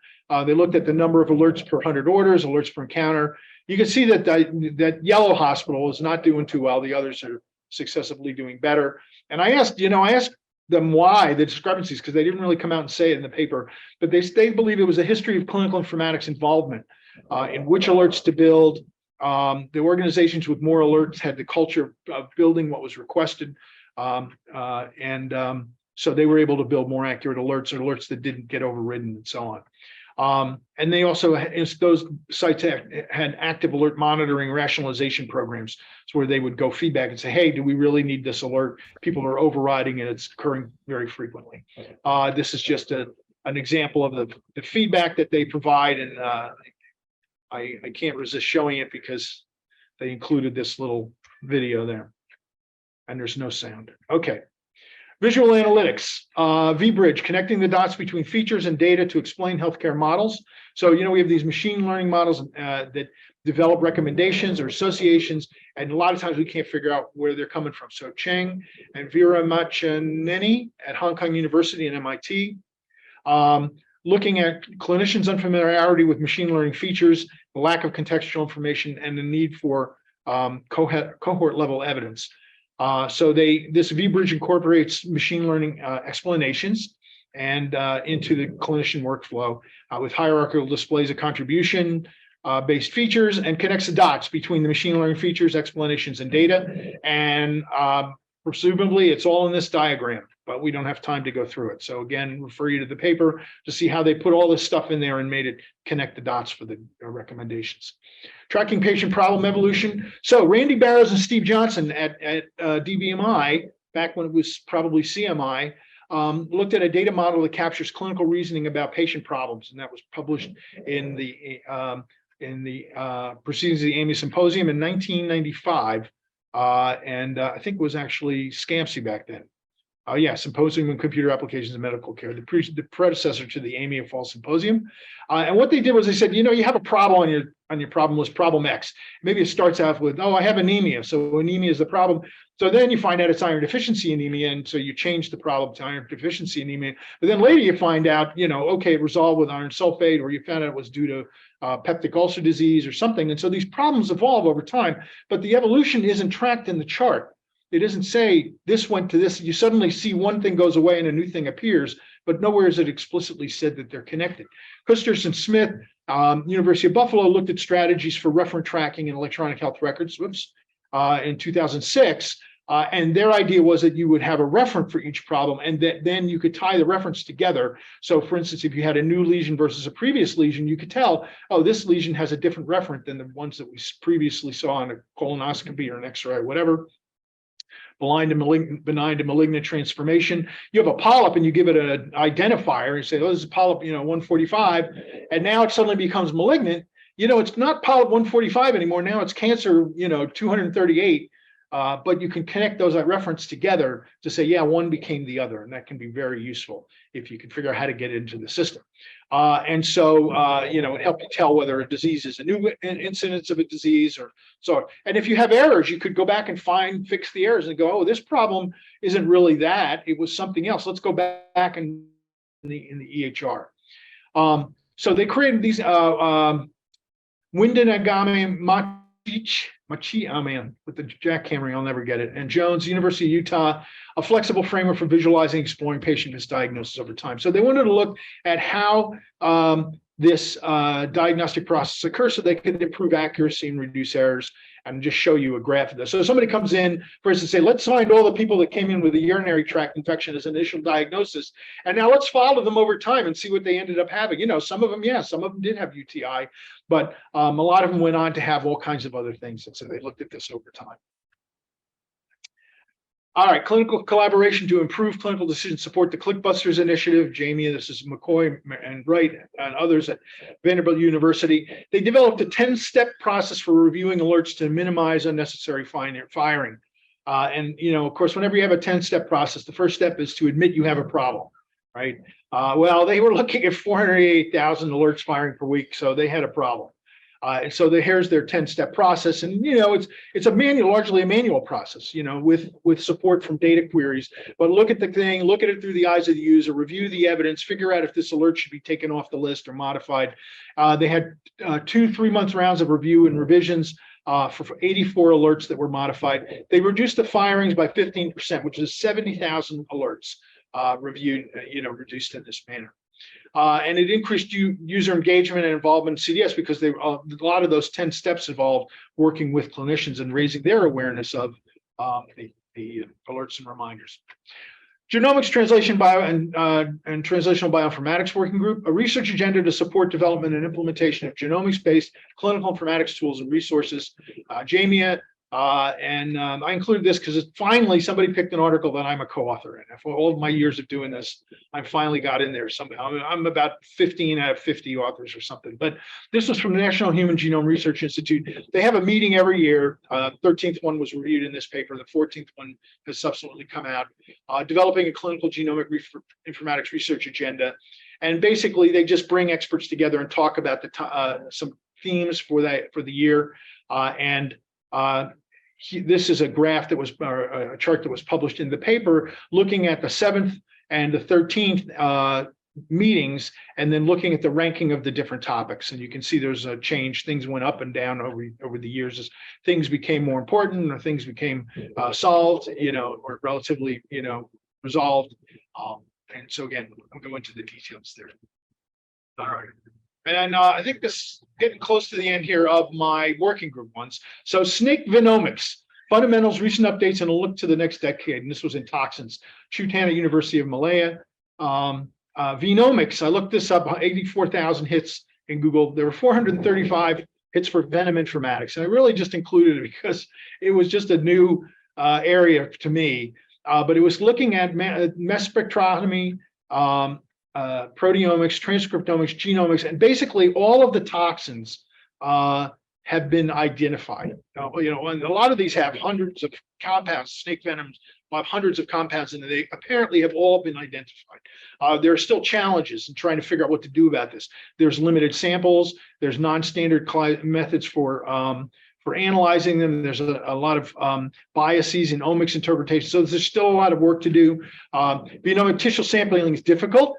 they looked at the number of alerts per 100 orders, alerts per encounter. You can see that that yellow hospital is not doing too well. The others are successively doing better. And I asked them why the discrepancies, because they didn't really come out and say it in the paper, but they believe it was a history of clinical informatics involvement in which alerts to build. The organizations with more alerts had the culture of building what was requested. So they were able to build more accurate alerts or alerts that didn't get overridden and so on. And they also, those sites had active alert monitoring rationalization programs. So where they would go feedback and say, hey, do we really need this alert? People are overriding and it's occurring very frequently. This is just an example of the feedback that they provide. And I can't resist showing it because they included this little video there. And there's no sound. Okay. Visual analytics, vBridge, connecting the dots between features and data to explain healthcare models. So, we have these machine learning models that develop recommendations or associations, and a lot of times we can't figure out where they're coming from. So Cheng and Vera Machineni at Hong Kong University and MIT, looking at clinicians' unfamiliarity with machine learning features, the lack of contextual information, and the need for cohort level evidence. So this vBridge incorporates machine learning explanations and into the clinician workflow with hierarchical displays of contribution based features, and connects the dots between the machine learning features, explanations, and data. And presumably it's all in this diagram, but we don't have time to go through it. So again, refer you to the paper to see how they put all this stuff in there and made it connect the dots for the recommendations. Tracking patient problem evolution. So Randy Barrows and Steve Johnson at DBMI, back when it was probably CMI, looked at a data model that captures clinical reasoning about patient problems, and that was published in the Proceedings of the AMIA Symposium in 1995. And I think it was actually SCAMSI back then. Symposium on Computer Applications in Medical Care, the predecessor to the AMIA Fall Symposium. And what they did was they said, you have a problem on your problem list, problem X. Maybe it starts out with, I have anemia. So anemia is the problem. So then you find out it's iron deficiency anemia. And so you change the problem to iron deficiency anemia. But then later you find out, okay, it resolved with iron sulfate, or you found out it was due to peptic ulcer disease or something. And so these problems evolve over time, but the evolution isn't tracked in the chart. It doesn't say this went to this. You suddenly see one thing goes away and a new thing appears, but nowhere is it explicitly said that they're connected. Custers and Smith, University of Buffalo, looked at strategies for referent tracking in electronic health records in 2006. And their idea was that you would have a referent for each problem, and that then you could tie the reference together. So for instance, if you had a new lesion versus a previous lesion, you could tell, this lesion has a different referent than the ones that we previously saw on a colonoscopy or an X-ray, whatever. Benign to malignant transformation. You have a polyp and you give it an identifier. You say, this is polyp, 145, and now it suddenly becomes malignant. It's not polyp 145 anymore. Now it's cancer, 238. But you can connect those reference together to say, one became the other, and that can be very useful if you can figure out how to get it into the system. And so, it helps you tell whether a disease is a new incidence of a disease or so. And if you have errors, you could go back and fix the errors and go, this problem isn't really that, it was something else. Let's go back in the EHR. So they created these Windenagame with the jackhammering, I'll never get it. And Jones, University of Utah, a flexible framework for visualizing, exploring patient misdiagnosis over time. So they wanted to look at how this diagnostic process occurs so they could improve accuracy and reduce errors, and just show you a graph of this. So somebody comes in, for instance, say, let's find all the people that came in with a urinary tract infection as initial diagnosis, and now let's follow them over time and see what they ended up having. Some of them, some of them did have UTI, but a lot of them went on to have all kinds of other things. And so they looked at this over time. All right, clinical collaboration to improve clinical decision support, the Clickbusters Initiative. Jamie, this is McCoy and Wright and others at Vanderbilt University. They developed a 10-step process for reviewing alerts to minimize unnecessary firing. And, of course, whenever you have a 10-step process, the first step is to admit you have a problem, right? Well, they were looking at 488,000 alerts firing per week, so they had a problem. And so here's their 10-step process, and it's largely a manual process, with support from data queries. But look at the thing, look at it through the eyes of the user, review the evidence, figure out if this alert should be taken off the list or modified. They had 2-3 month rounds of review and revisions for 84 alerts that were modified. They reduced the firings by 15%, which is 70,000 alerts reviewed, reduced in this manner. And it increased user engagement and involvement in CDS because a lot of those 10 steps involved working with clinicians and raising their awareness of the alerts and reminders. Genomics, Translation, and Translational Bioinformatics Working Group, a research agenda to support development and implementation of genomics-based clinical informatics tools and resources. JAMIA, and I included this because finally somebody picked an article that I'm a co-author in. For all of my years of doing this, I finally got in there somehow. I'm about 15 out of 50 authors or something. But this was from the National Human Genome Research Institute. They have a meeting every year. 13th one was reviewed in this paper. The 14th one has subsequently come out. Developing a clinical genomic informatics research agenda. And basically, they just bring experts together and talk about some themes for the year. This is a graph that was a chart that was published in the paper looking at the 7th and the 13th meetings and then looking at the ranking of the different topics. And you can see there's a change. Things went up and down over the years as things became more important or things became solved, or relatively, resolved. And so again, I'll go into the details there. All right. And I think this is getting close to the end here of my working group ones. So SNAKE Venomics, fundamentals, recent updates, and a look to the next decade. And this was in toxins. Chutana University of Malaya. Venomics, I looked this up, 84,000 hits in Google. There were 435 hits for venom informatics. And I really just included it because it was just a new area to me. But it was looking at mass spectrometry, proteomics, transcriptomics, genomics, and basically all of the toxins have been identified. And a lot of these have hundreds of compounds. Snake venoms have hundreds of compounds, and they apparently have all been identified. There are still challenges in trying to figure out what to do about this. There's limited samples. There's non-standard methods for analyzing them. There's a lot of biases in omics interpretation. So there's still a lot of work to do. Tissue sampling is difficult.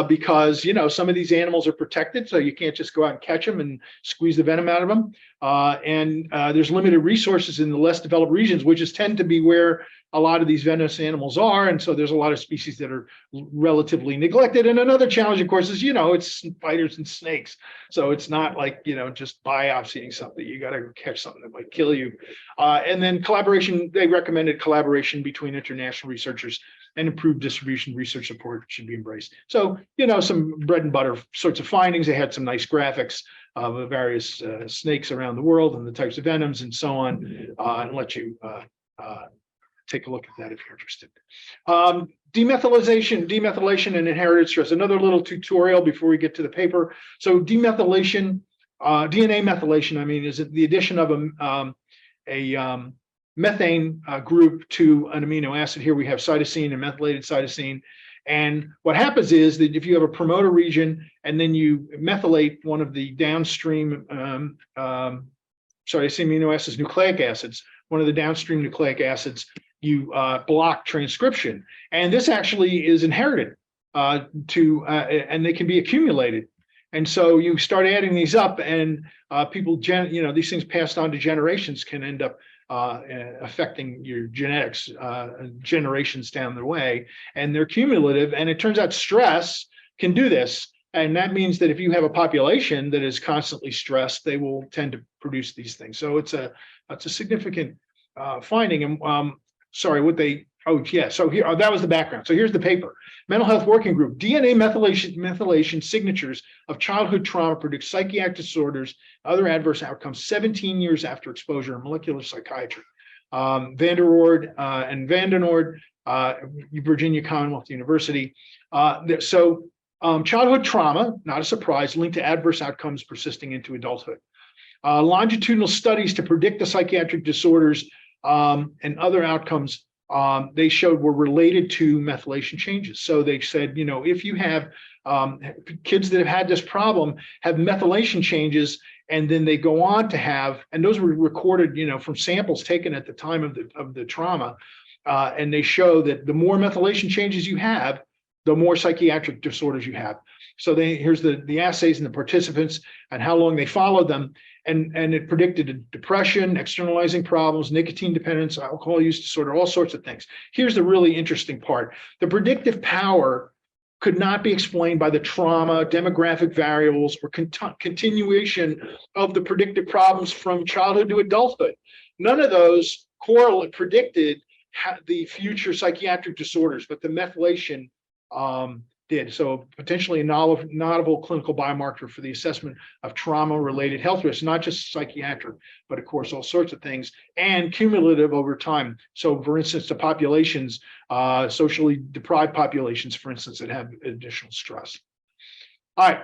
Because some of these animals are protected, so you can't just go out and catch them and squeeze the venom out of them. And there's limited resources in the less developed regions, which tend to be where a lot of these venomous animals are. And so there's a lot of species that are relatively neglected. And another challenge, of course, is it's spiders and snakes, so it's not like just biopsying something. You got to catch something that might kill you. And then collaboration. They recommended collaboration between international researchers and improved distribution research support should be embraced. So, some bread and butter sorts of findings. They had some nice graphics of various snakes around the world and the types of venoms and so on, and let you take a look at that if you're interested. Demethylation and inherited stress. Another little tutorial before we get to the paper. So demethylation, DNA methylation, is the addition of a methane group to an amino acid. Here we have cytosine and methylated cytosine. And what happens is that if you have a promoter region and then you methylate one of the downstream, amino acids, nucleic acids, one of the downstream nucleic acids, you block transcription. And this actually is inherited and they can be accumulated. And so you start adding these up and people, these things passed on to generations can end up affecting your genetics generations down the way, and they're cumulative. And it turns out stress can do this, and that means that if you have a population that is constantly stressed, they will tend to produce these things. So it's a significant finding. And so here that was the background. So here's the paper. Mental Health Working Group. DNA methylation signatures of childhood trauma predict psychiatric disorders, other adverse outcomes 17 years after exposure in molecular psychiatry. Vanderord and Vandenoord, Virginia Commonwealth University. Childhood trauma, not a surprise, linked to adverse outcomes persisting into adulthood. Longitudinal studies to predict the psychiatric disorders and other outcomes they showed were related to methylation changes. So they said, if you have kids that have had this problem have methylation changes, and then they go on to have, and those were recorded, from samples taken at the time of the trauma, and they show that the more methylation changes you have, the more psychiatric disorders you have. So here's the assays and the participants and how long they followed them. And it predicted depression, externalizing problems, nicotine dependence, alcohol use disorder, all sorts of things. Here's the really interesting part. The predictive power could not be explained by the trauma, demographic variables, or continuation of the predictive problems from childhood to adulthood. None of those predicted the future psychiatric disorders, but the methylation did. So potentially a novel clinical biomarker for the assessment of trauma-related health risks, not just psychiatric, but of course all sorts of things, and cumulative over time. So for instance, the populations, socially deprived populations, for instance, that have additional stress. All right,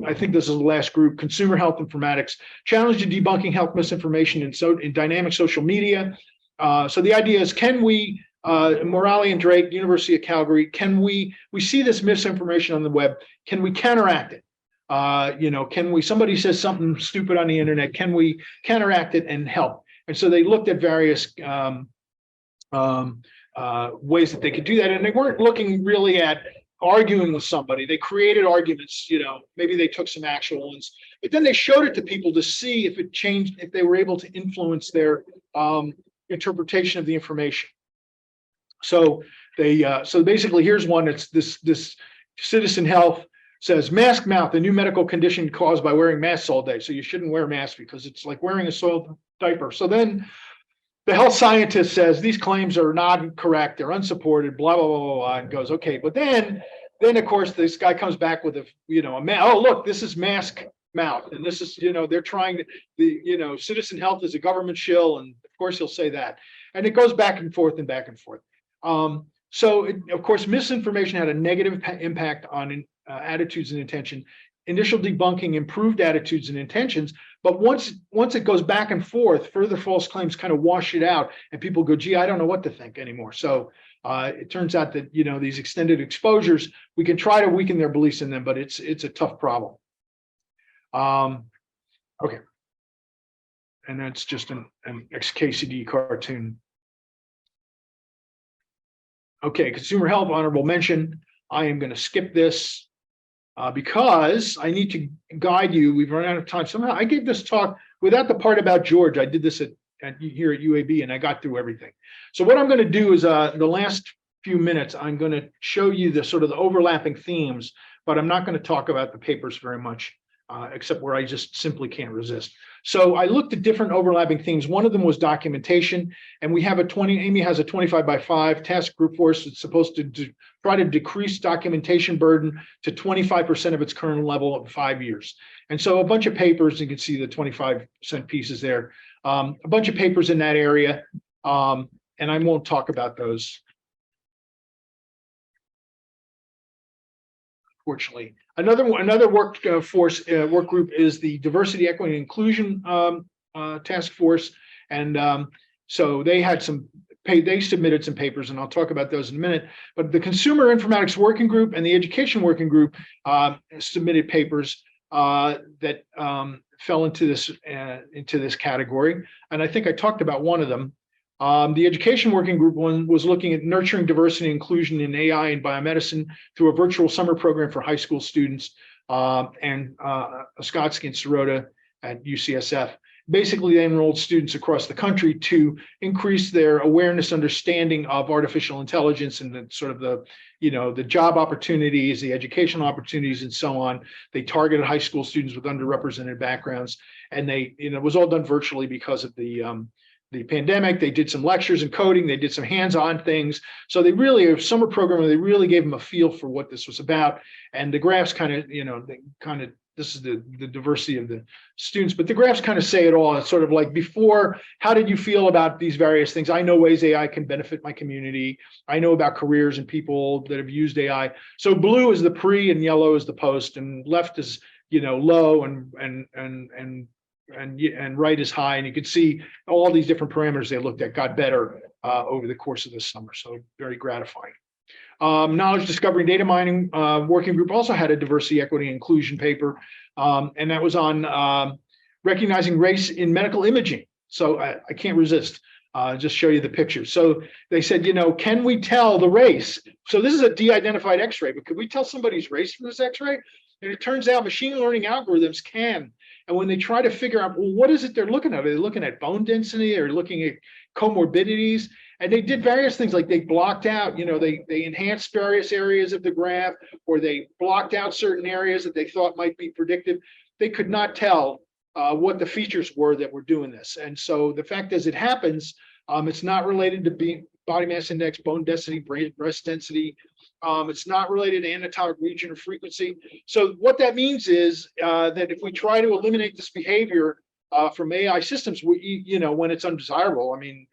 I think this is the last group, consumer health informatics, challenge to debunking health misinformation in dynamic social media. So the idea is, can we, Morale and Drake, University of Calgary, can we see this misinformation on the web, can we counteract it? Can we, somebody says something stupid on the internet, can we counteract it and help? And so they looked at various ways that they could do that, and they weren't looking really at arguing with somebody. They created arguments, maybe they took some actual ones, but then they showed it to people to see if it changed, if they were able to influence their interpretation of the information. So so basically, here's one. It's this Citizen Health says mask mouth, a new medical condition caused by wearing masks all day. So you shouldn't wear masks because it's like wearing a soiled diaper. So then the health scientist says these claims are not correct, they're unsupported, blah blah blah blah, blah, and goes okay. But then of course this guy comes back with oh look, this is mask mouth, and this is they're trying to Citizen Health is a government shill, and of course he'll say that, and it goes back and forth and back and forth. Of course, misinformation had a negative impact on attitudes and intention. Initial debunking improved attitudes and intentions, but once it goes back and forth, further false claims kind of wash it out, and people go, gee, I don't know what to think anymore. So it turns out that these extended exposures, we can try to weaken their beliefs in them, but it's a tough problem. Okay, and that's just an XKCD cartoon. Okay, consumer health, honorable mention. I am going to skip this because I need to guide you. We've run out of time. Somehow I gave this talk without the part about George. I did this here at UAB, and I got through everything. So what I'm going to do is the last few minutes, I'm going to show you the sort of the overlapping themes, but I'm not going to talk about the papers very much, except where I just simply can't resist. So I looked at different overlapping themes. One of them was documentation, and we have AMIA has a 25x5 task group force that's supposed to try to decrease documentation burden to 25% of its current level of 5 years. And so a bunch of papers, you can see the 25 cent pieces there, a bunch of papers in that area, and I won't talk about those, fortunately. Another work group is the Diversity, Equity, and Inclusion Task Force, and so they had they submitted some papers, and I'll talk about those in a minute. But the Consumer Informatics Working Group and the Education Working Group submitted papers that fell into this category, and I think I talked about one of them. The Education Working Group one was looking at nurturing diversity and inclusion in AI and biomedicine through a virtual summer program for high school students, and Oskotsky and Sirota at UCSF. Basically, they enrolled students across the country to increase their awareness, understanding of artificial intelligence and the sort of the job opportunities, the educational opportunities, and so on. They targeted high school students with underrepresented backgrounds, and it was all done virtually because of the pandemic. They did some lectures and coding, they did some hands-on things. So they really, a summer program where they really gave them a feel for what this was about. And the graphs kind of this is the diversity of the students, but the graphs kind of say it all. It's sort of like before, how did you feel about these various things? I know ways AI can benefit my community. I know about careers and people that have used AI. So blue is the pre and yellow is the post, and left is, low and right is high. And you can see all these different parameters they looked at got better over the course of this summer. So very gratifying. Knowledge discovery and data mining working group also had a diversity, equity, and inclusion paper, and that was on recognizing race in medical imaging. So I can't resist. Just show you the picture. So they said, can we tell the race? So this is a de-identified X-ray, but could we tell somebody's race from this X-ray? And it turns out machine learning algorithms can. And when they try to figure out, well, what is it they're looking at? Are they looking at bone density? Or looking at comorbidities? And they did various things, like they blocked out, they enhanced various areas of the graph, or they blocked out certain areas that they thought might be predictive. They could not tell what the features were that were doing this. And so the fact is, it happens, it's not related to body mass index, bone density, breast density. It's not related to anatomic region or frequency. So what that means is that if we try to eliminate this behavior from AI systems, when it's undesirable, I mean,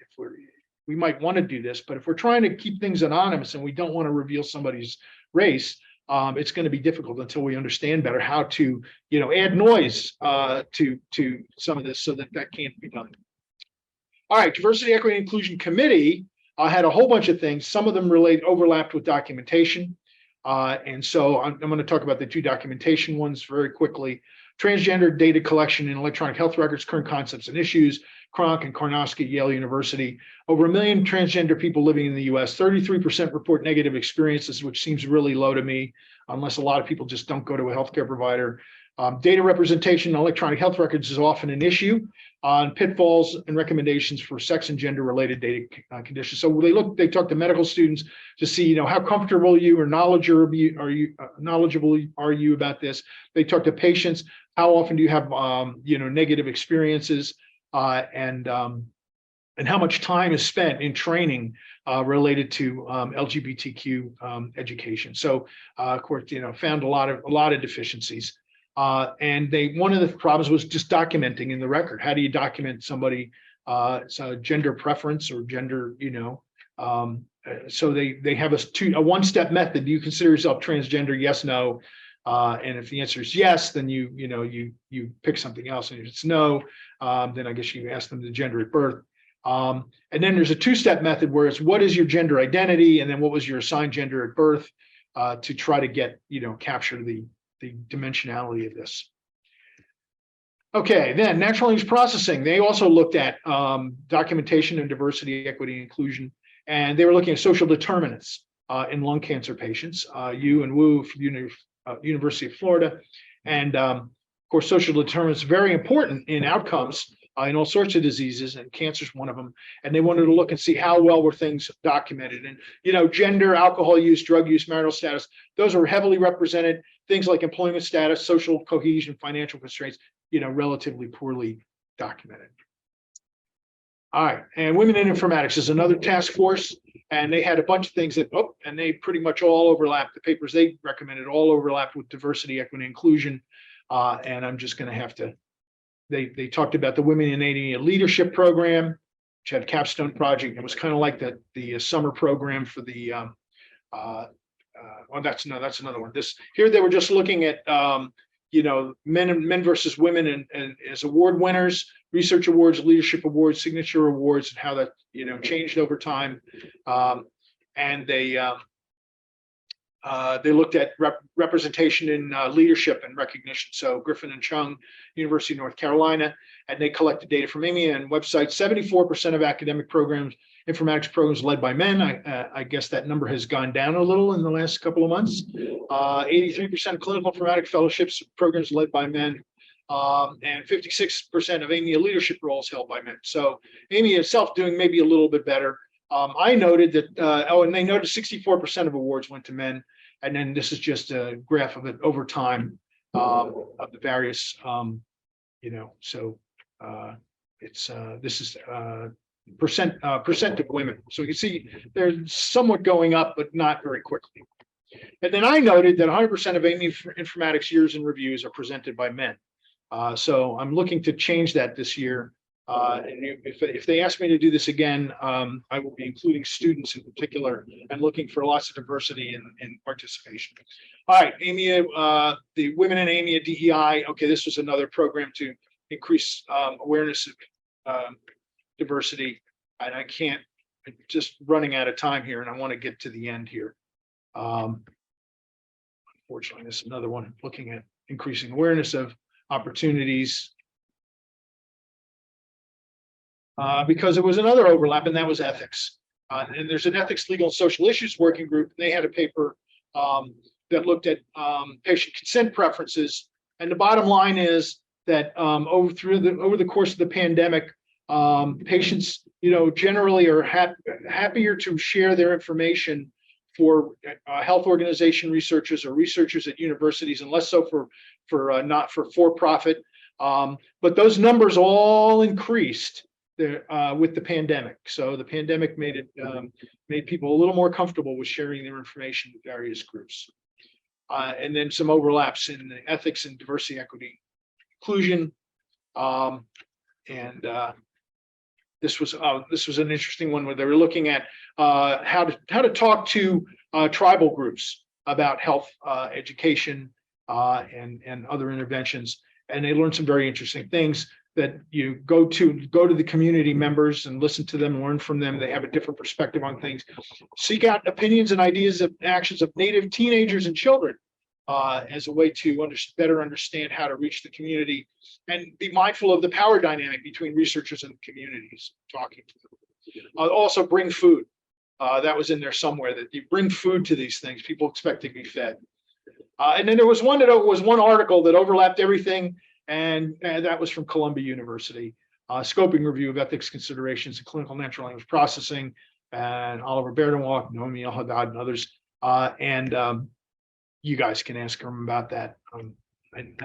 we might want to do this, but if we're trying to keep things anonymous and we don't want to reveal somebody's race, it's going to be difficult until we understand better how to, add noise to some of this so that can't be done. All right, Diversity, Equity, and Inclusion Committee had a whole bunch of things. Some of them overlapped with documentation. And so I'm going to talk about the two documentation ones very quickly. Transgender data collection in electronic health records, current concepts and issues, Kronk and Karnofsky at Yale University. Over 1 million transgender people living in the US, 33% report negative experiences, which seems really low to me, unless a lot of people just don't go to a healthcare provider. Data representation in electronic health records is often an issue on pitfalls and recommendations for sex and gender related data conditions. So they talk to medical students to see, how comfortable are you or knowledgeable are you about this? They talk to patients. How often do you have, negative experiences, and how much time is spent in training related to LGBTQ education? So, of course, found a lot of deficiencies. And one of the problems was just documenting in the record. How do you document somebody, gender preference or gender, so they have a one-step method. Do you consider yourself transgender? Yes, no. And if the answer is yes, then you pick something else. And if it's no, then I guess you ask them the gender at birth. And then there's a two-step method where it's what is your gender identity, and then what was your assigned gender at birth, to try to get, capture the dimensionality of this. Okay, then natural language processing. They also looked at documentation and diversity, equity, and inclusion, and they were looking at social determinants in lung cancer patients. Yu and Wu from University of Florida, and of course, social determinants very important in outcomes in all sorts of diseases, and cancer is one of them. And they wanted to look and see how well were things documented. And gender, alcohol use, drug use, marital status, those are heavily represented. Things like employment status, social cohesion, financial constraints, relatively poorly documented. All right, and Women in Informatics is another task force, and they had a bunch of things and they pretty much all overlapped. The papers they recommended all overlapped with diversity, equity, and inclusion. And I'm just going to have to. They talked about the Women in AMIA Leadership Program, which had a capstone project. It was kind of like the summer program for the. That's another one. Here they were just looking at men versus women and as award winners, research awards, leadership awards, signature awards, and how that changed over time. And they looked at representation in leadership and recognition. So Griffin and Chung, University of North Carolina, and they collected data from AMIA and websites. 74% of academic programs, informatics programs, led by men. I guess that number has gone down a little in the last couple of months. 83% of clinical informatics fellowships programs led by men, and 56% of AMIA leadership roles held by men. So AMIA itself doing maybe a little bit better. I noted that, and they noted 64% of awards went to men. And then this is just a graph of it over time, of the various, so this is percent of women. So you can see they're somewhat going up, but not very quickly. And then I noted that 100% of AMIA Informatics years and reviews are presented by men. So I'm looking to change that this year. And if they ask me to do this again, I will be including students in particular and looking for lots of diversity and participation. All right, AMIA, the Women in AMIA DEI. Okay, this was another program to increase awareness of diversity. And I'm just running out of time here, and I want to get to the end here. Unfortunately, this is another one looking at increasing awareness of opportunities. Because it was another overlap, and that was ethics. And there's an ethics, legal, and social issues working group. They had a paper that looked at patient consent preferences. And the bottom line is that over the course of the pandemic, patients, generally are happier to share their information for health organization researchers or researchers at universities, and less so for not for-profit. But those numbers all increased with the pandemic. So the pandemic made people a little more comfortable with sharing their information with various groups. And then some overlaps in the ethics and diversity, equity, inclusion. This was an interesting one where they were looking at how to talk to tribal groups about health education and other interventions. And they learned some very interesting things, that you go to the community members and listen to them, learn from them. They have a different perspective on things. Seek out opinions and ideas of actions of Native teenagers and children as a way to better understand how to reach the community, and be mindful of the power dynamic between researchers and communities, talking to them. Also bring food. That was in there somewhere, that you bring food to these things. People expect to be fed. And then there was one article that overlapped everything, and that was from Columbia University, scoping review of ethics considerations in clinical natural language processing, and Oliver Berdenwalk, Naomi El-Haddad, and others. You guys can ask them about that. And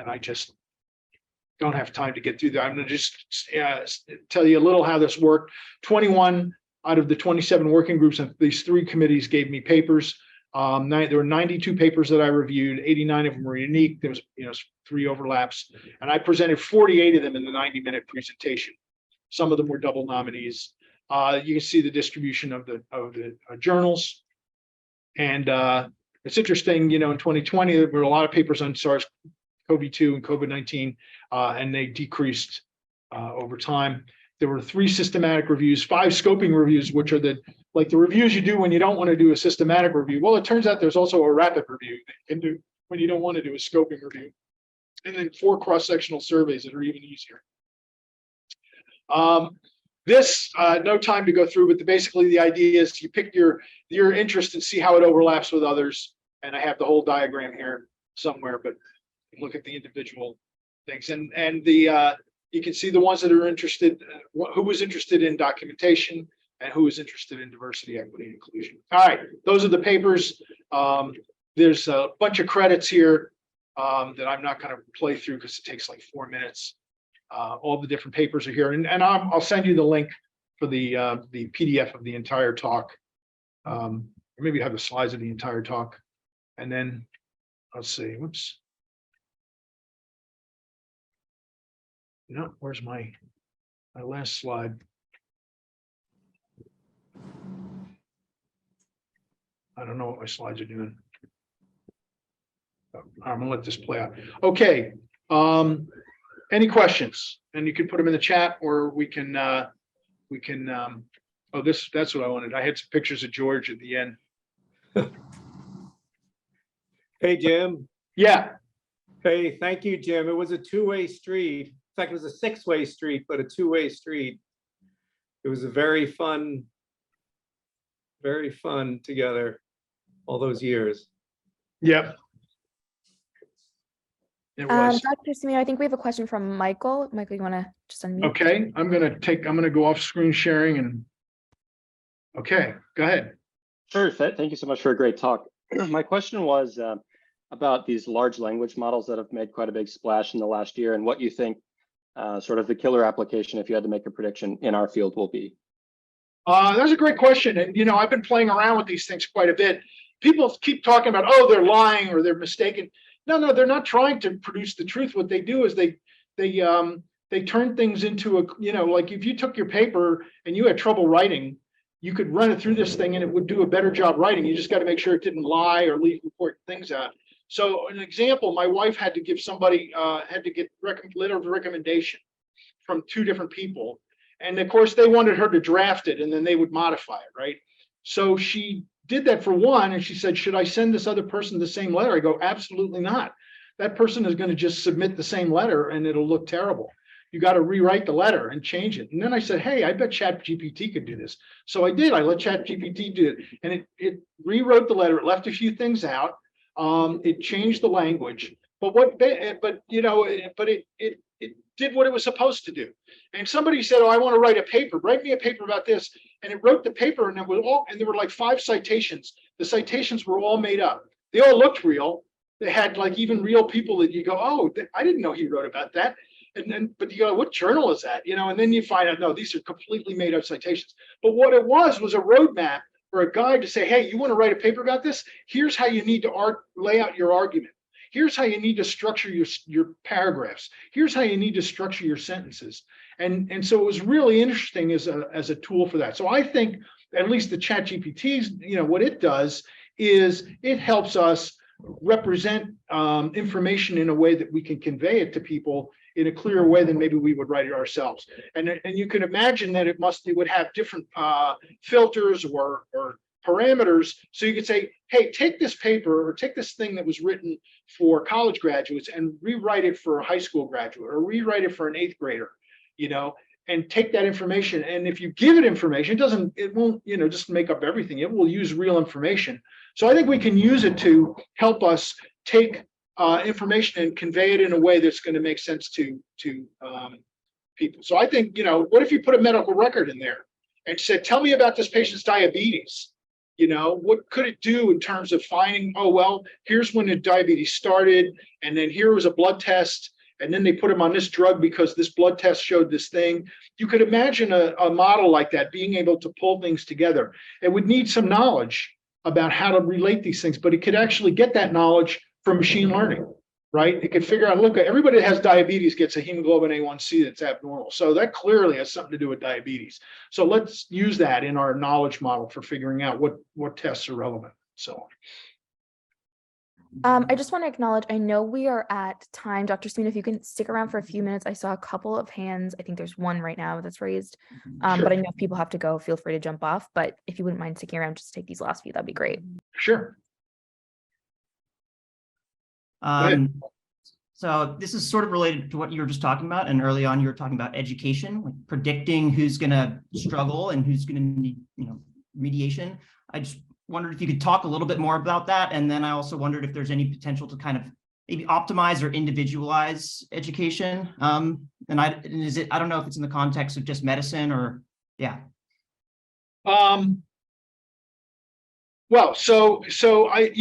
I just don't have time to get through that. I'm going to just tell you a little how this worked. 21 out of the 27 working groups of these 3 committees gave me papers. There were 92 papers that I reviewed. 89 of them were unique. There was 3 overlaps, and I presented 48 of them in the 90-minute presentation. Some of them were double nominees. You can see the distribution of the journals, and it's interesting. In 2020 there were a lot of papers on SARS-CoV-2 and COVID-19, and they decreased over time. There were 3 systematic reviews, 5 scoping reviews, which are the reviews you do when you don't want to do a systematic review. Well, it turns out there's also a rapid review that you can do when you don't want to do a scoping review. And then 4 cross-sectional surveys that are even easier. No time to go through, but basically the idea is you pick your interest and see how it overlaps with others. And I have the whole diagram here somewhere, but look at the individual things. And you can see the ones that are interested, who was interested in documentation and who was interested in diversity, equity, and inclusion. All right, those are the papers. There's a bunch of credits here that I'm not going to play through because it takes like 4 minutes. All the different papers are here, and I'll send you the link for the PDF of the entire talk. Or maybe have the slides of the entire talk, and then let's see. Whoops. No, where's my last slide? I don't know what my slides are doing. I'm gonna let this play out. Okay. Any questions? And you can put them in the chat, or we can. Oh, that's what I wanted. I had some pictures of George at the end. Hey, Jim. Yeah. Hey, thank you, Jim. It was a 2-way street. In fact, it was a 6-way street, but a 2-way street. It was a very fun together all those years. Yep. It was. Dr. Cimino, I think we have a question from Michael. Michael, you want to just unmute? Okay, I'm gonna go off screen sharing and. Okay, go ahead. Sure. Thank you so much for a great talk. My question was about these large language models that have made quite a big splash in the last year, and what you think sort of the killer application, if you had to make a prediction, in our field will be. That's a great question, and I've been playing around with these things quite a bit. people keep talking about, oh, they're lying or they're mistaken. No, they're not trying to produce the truth. What they do is they turn things into a, like if you took your paper and you had trouble writing, you could run it through this thing and it would do a better job writing. You just got to make sure it didn't lie or leave important things out. So an example, my wife had to give somebody, had to get letter of recommendation from 2 different people. And of course they wanted her to draft it and then they would modify it, right? So she did that for one, and she said, should I send this other person the same letter? I go, absolutely not. That person is going to just submit the same letter and it'll look terrible. You got to rewrite the letter and change it. And then I said, hey, I bet ChatGPT could do this. So I did. I let ChatGPT do it, and it rewrote the letter. It left a few things out. It changed the language, but it did what it was supposed to do. And somebody said, oh, I want to write a paper. Write me a paper about this. And it wrote the paper, and there were like 5 citations. The citations were all made up. They all looked real. They had like even real people that you go, oh, I didn't know he wrote about that. But you go, what journal is that? And then you find out, no, these are completely made up citations. But what it was a roadmap or a guide to say, hey, you want to write a paper about this? Here's how you need to lay out your argument. Here's how you need to structure your paragraphs. Here's how you need to structure your sentences. And so it was really interesting as a tool for that. So I think at least the ChatGPT's, what it does is it helps us represent information in a way that we can convey it to people in a clearer way than maybe we would write it ourselves. And you can imagine that it would have different filters or parameters. So you could say, hey, take this paper or take this thing that was written for college graduates and rewrite it for a high school graduate or rewrite it for an 8th grader, and take that information. And if you give it information, it won't, just make up everything. It will use real information. So I think we can use it to help us take information and convey it in a way that's going to make sense to people. So I think, what if you put a medical record in there and said, tell me about this patient's diabetes? What could it do in terms of finding, oh, well, here's when the diabetes started, and then here was a blood test, and then they put him on this drug because this blood test showed this thing. You could imagine a model like that being able to pull things together. It would need some knowledge about how to relate these things, but it could actually get that knowledge from machine learning, right? It could figure out, look, everybody that has diabetes gets a hemoglobin A1C that's abnormal. So that clearly has something to do with diabetes. So let's use that in our knowledge model for figuring out what tests are relevant. So I just want to acknowledge, I know we are at time. Dr. Cimino, if you can stick around for a few minutes. I saw a couple of hands. I think there's one right now that's raised. Sure. But I know if people have to go, feel free to jump off. But if you wouldn't mind sticking around just to take these last few, that'd be great. Sure. So this is sort of related to what you were just talking about. And early on, you were talking about education, like predicting who's going to struggle and who's going to need, remediation. I just wondered if you could talk a little bit more about that. And then I also wondered if there's any potential to kind of maybe optimize or individualize education. I don't know if it's in the context of just medicine or, yeah. Well, so I,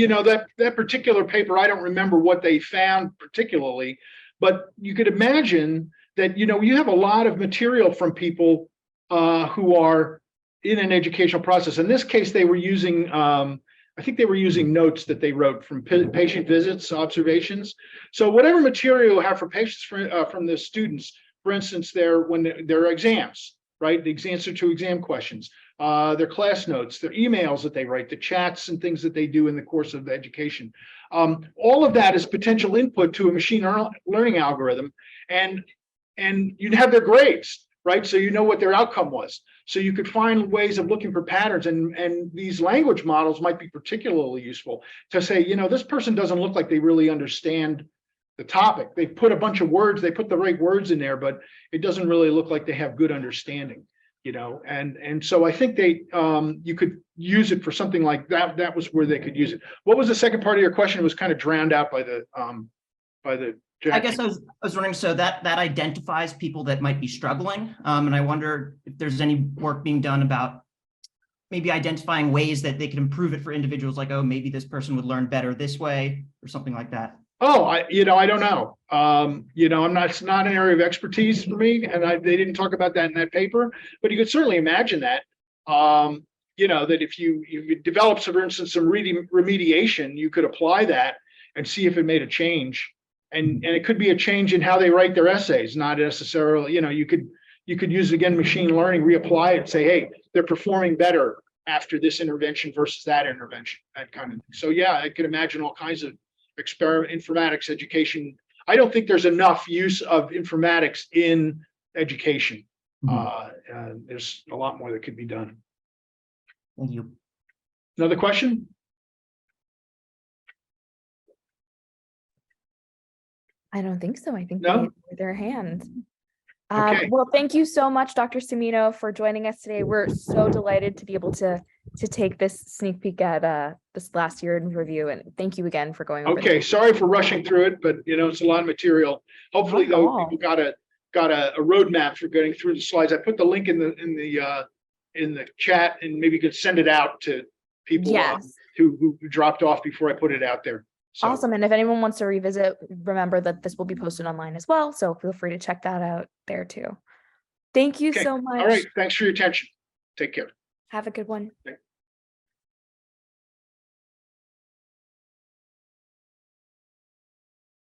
that particular paper, I don't remember what they found particularly, but you could imagine that, you have a lot of material from people who are in an educational process. In this case, they were using, I think they were using notes that they wrote from patient visits, observations. So whatever material you have for patients from the students, for instance, their exams, right? The answer to exam questions, their class notes, their emails that they write, the chats and things that they do in the course of the education. All of that is potential input to a machine learning algorithm, and you'd have their grades, right? So you know what their outcome was. So you could find ways of looking for patterns, and these language models might be particularly useful to say, this person doesn't look like they really understand the topic. They put a bunch of words, they put the right words in there, but it doesn't really look like they have good understanding, and so I think you could use it for something like that. That was where they could use it. What was the second part of your question? It was kind of drowned out by the I guess I was wondering, so that identifies people that might be struggling. And I wonder if there's any work being done about maybe identifying ways that they could improve it for individuals, like, oh, maybe this person would learn better this way or something like that. Oh, I don't know. It's not an area of expertise for me, and they didn't talk about that in that paper, but you could certainly imagine that. that if you develop, for instance, some remediation, you could apply that and see if it made a change. And it could be a change in how they write their essays, not necessarily, you could use, again, machine learning, reapply it and say, hey, they're performing better after this intervention versus that intervention, that kind of thing. So yeah, I could imagine all kinds of informatics education. I don't think there's enough use of informatics in education. There's a lot more that could be done. Thank you. Another question? I don't think so. I think No? they raised their hands. Okay. Well, thank you so much, Dr. Cimino, for joining us today. We're so delighted to be able to take this sneak peek at this last year in review. And thank you again for going over. Okay, sorry for rushing through it, but it's a lot of material. Hopefully, Not at though, all. people got a roadmap for getting through the slides. I put the link in the chat, and maybe you could send it out to people Yes. who dropped off before I put it out there. So, Awesome. And if anyone wants to revisit, remember that this will be posted online as well. So feel free to check that out there too. Thank you Okay. so much. All right, thanks for your attention. Take care. Have a good one. Okay.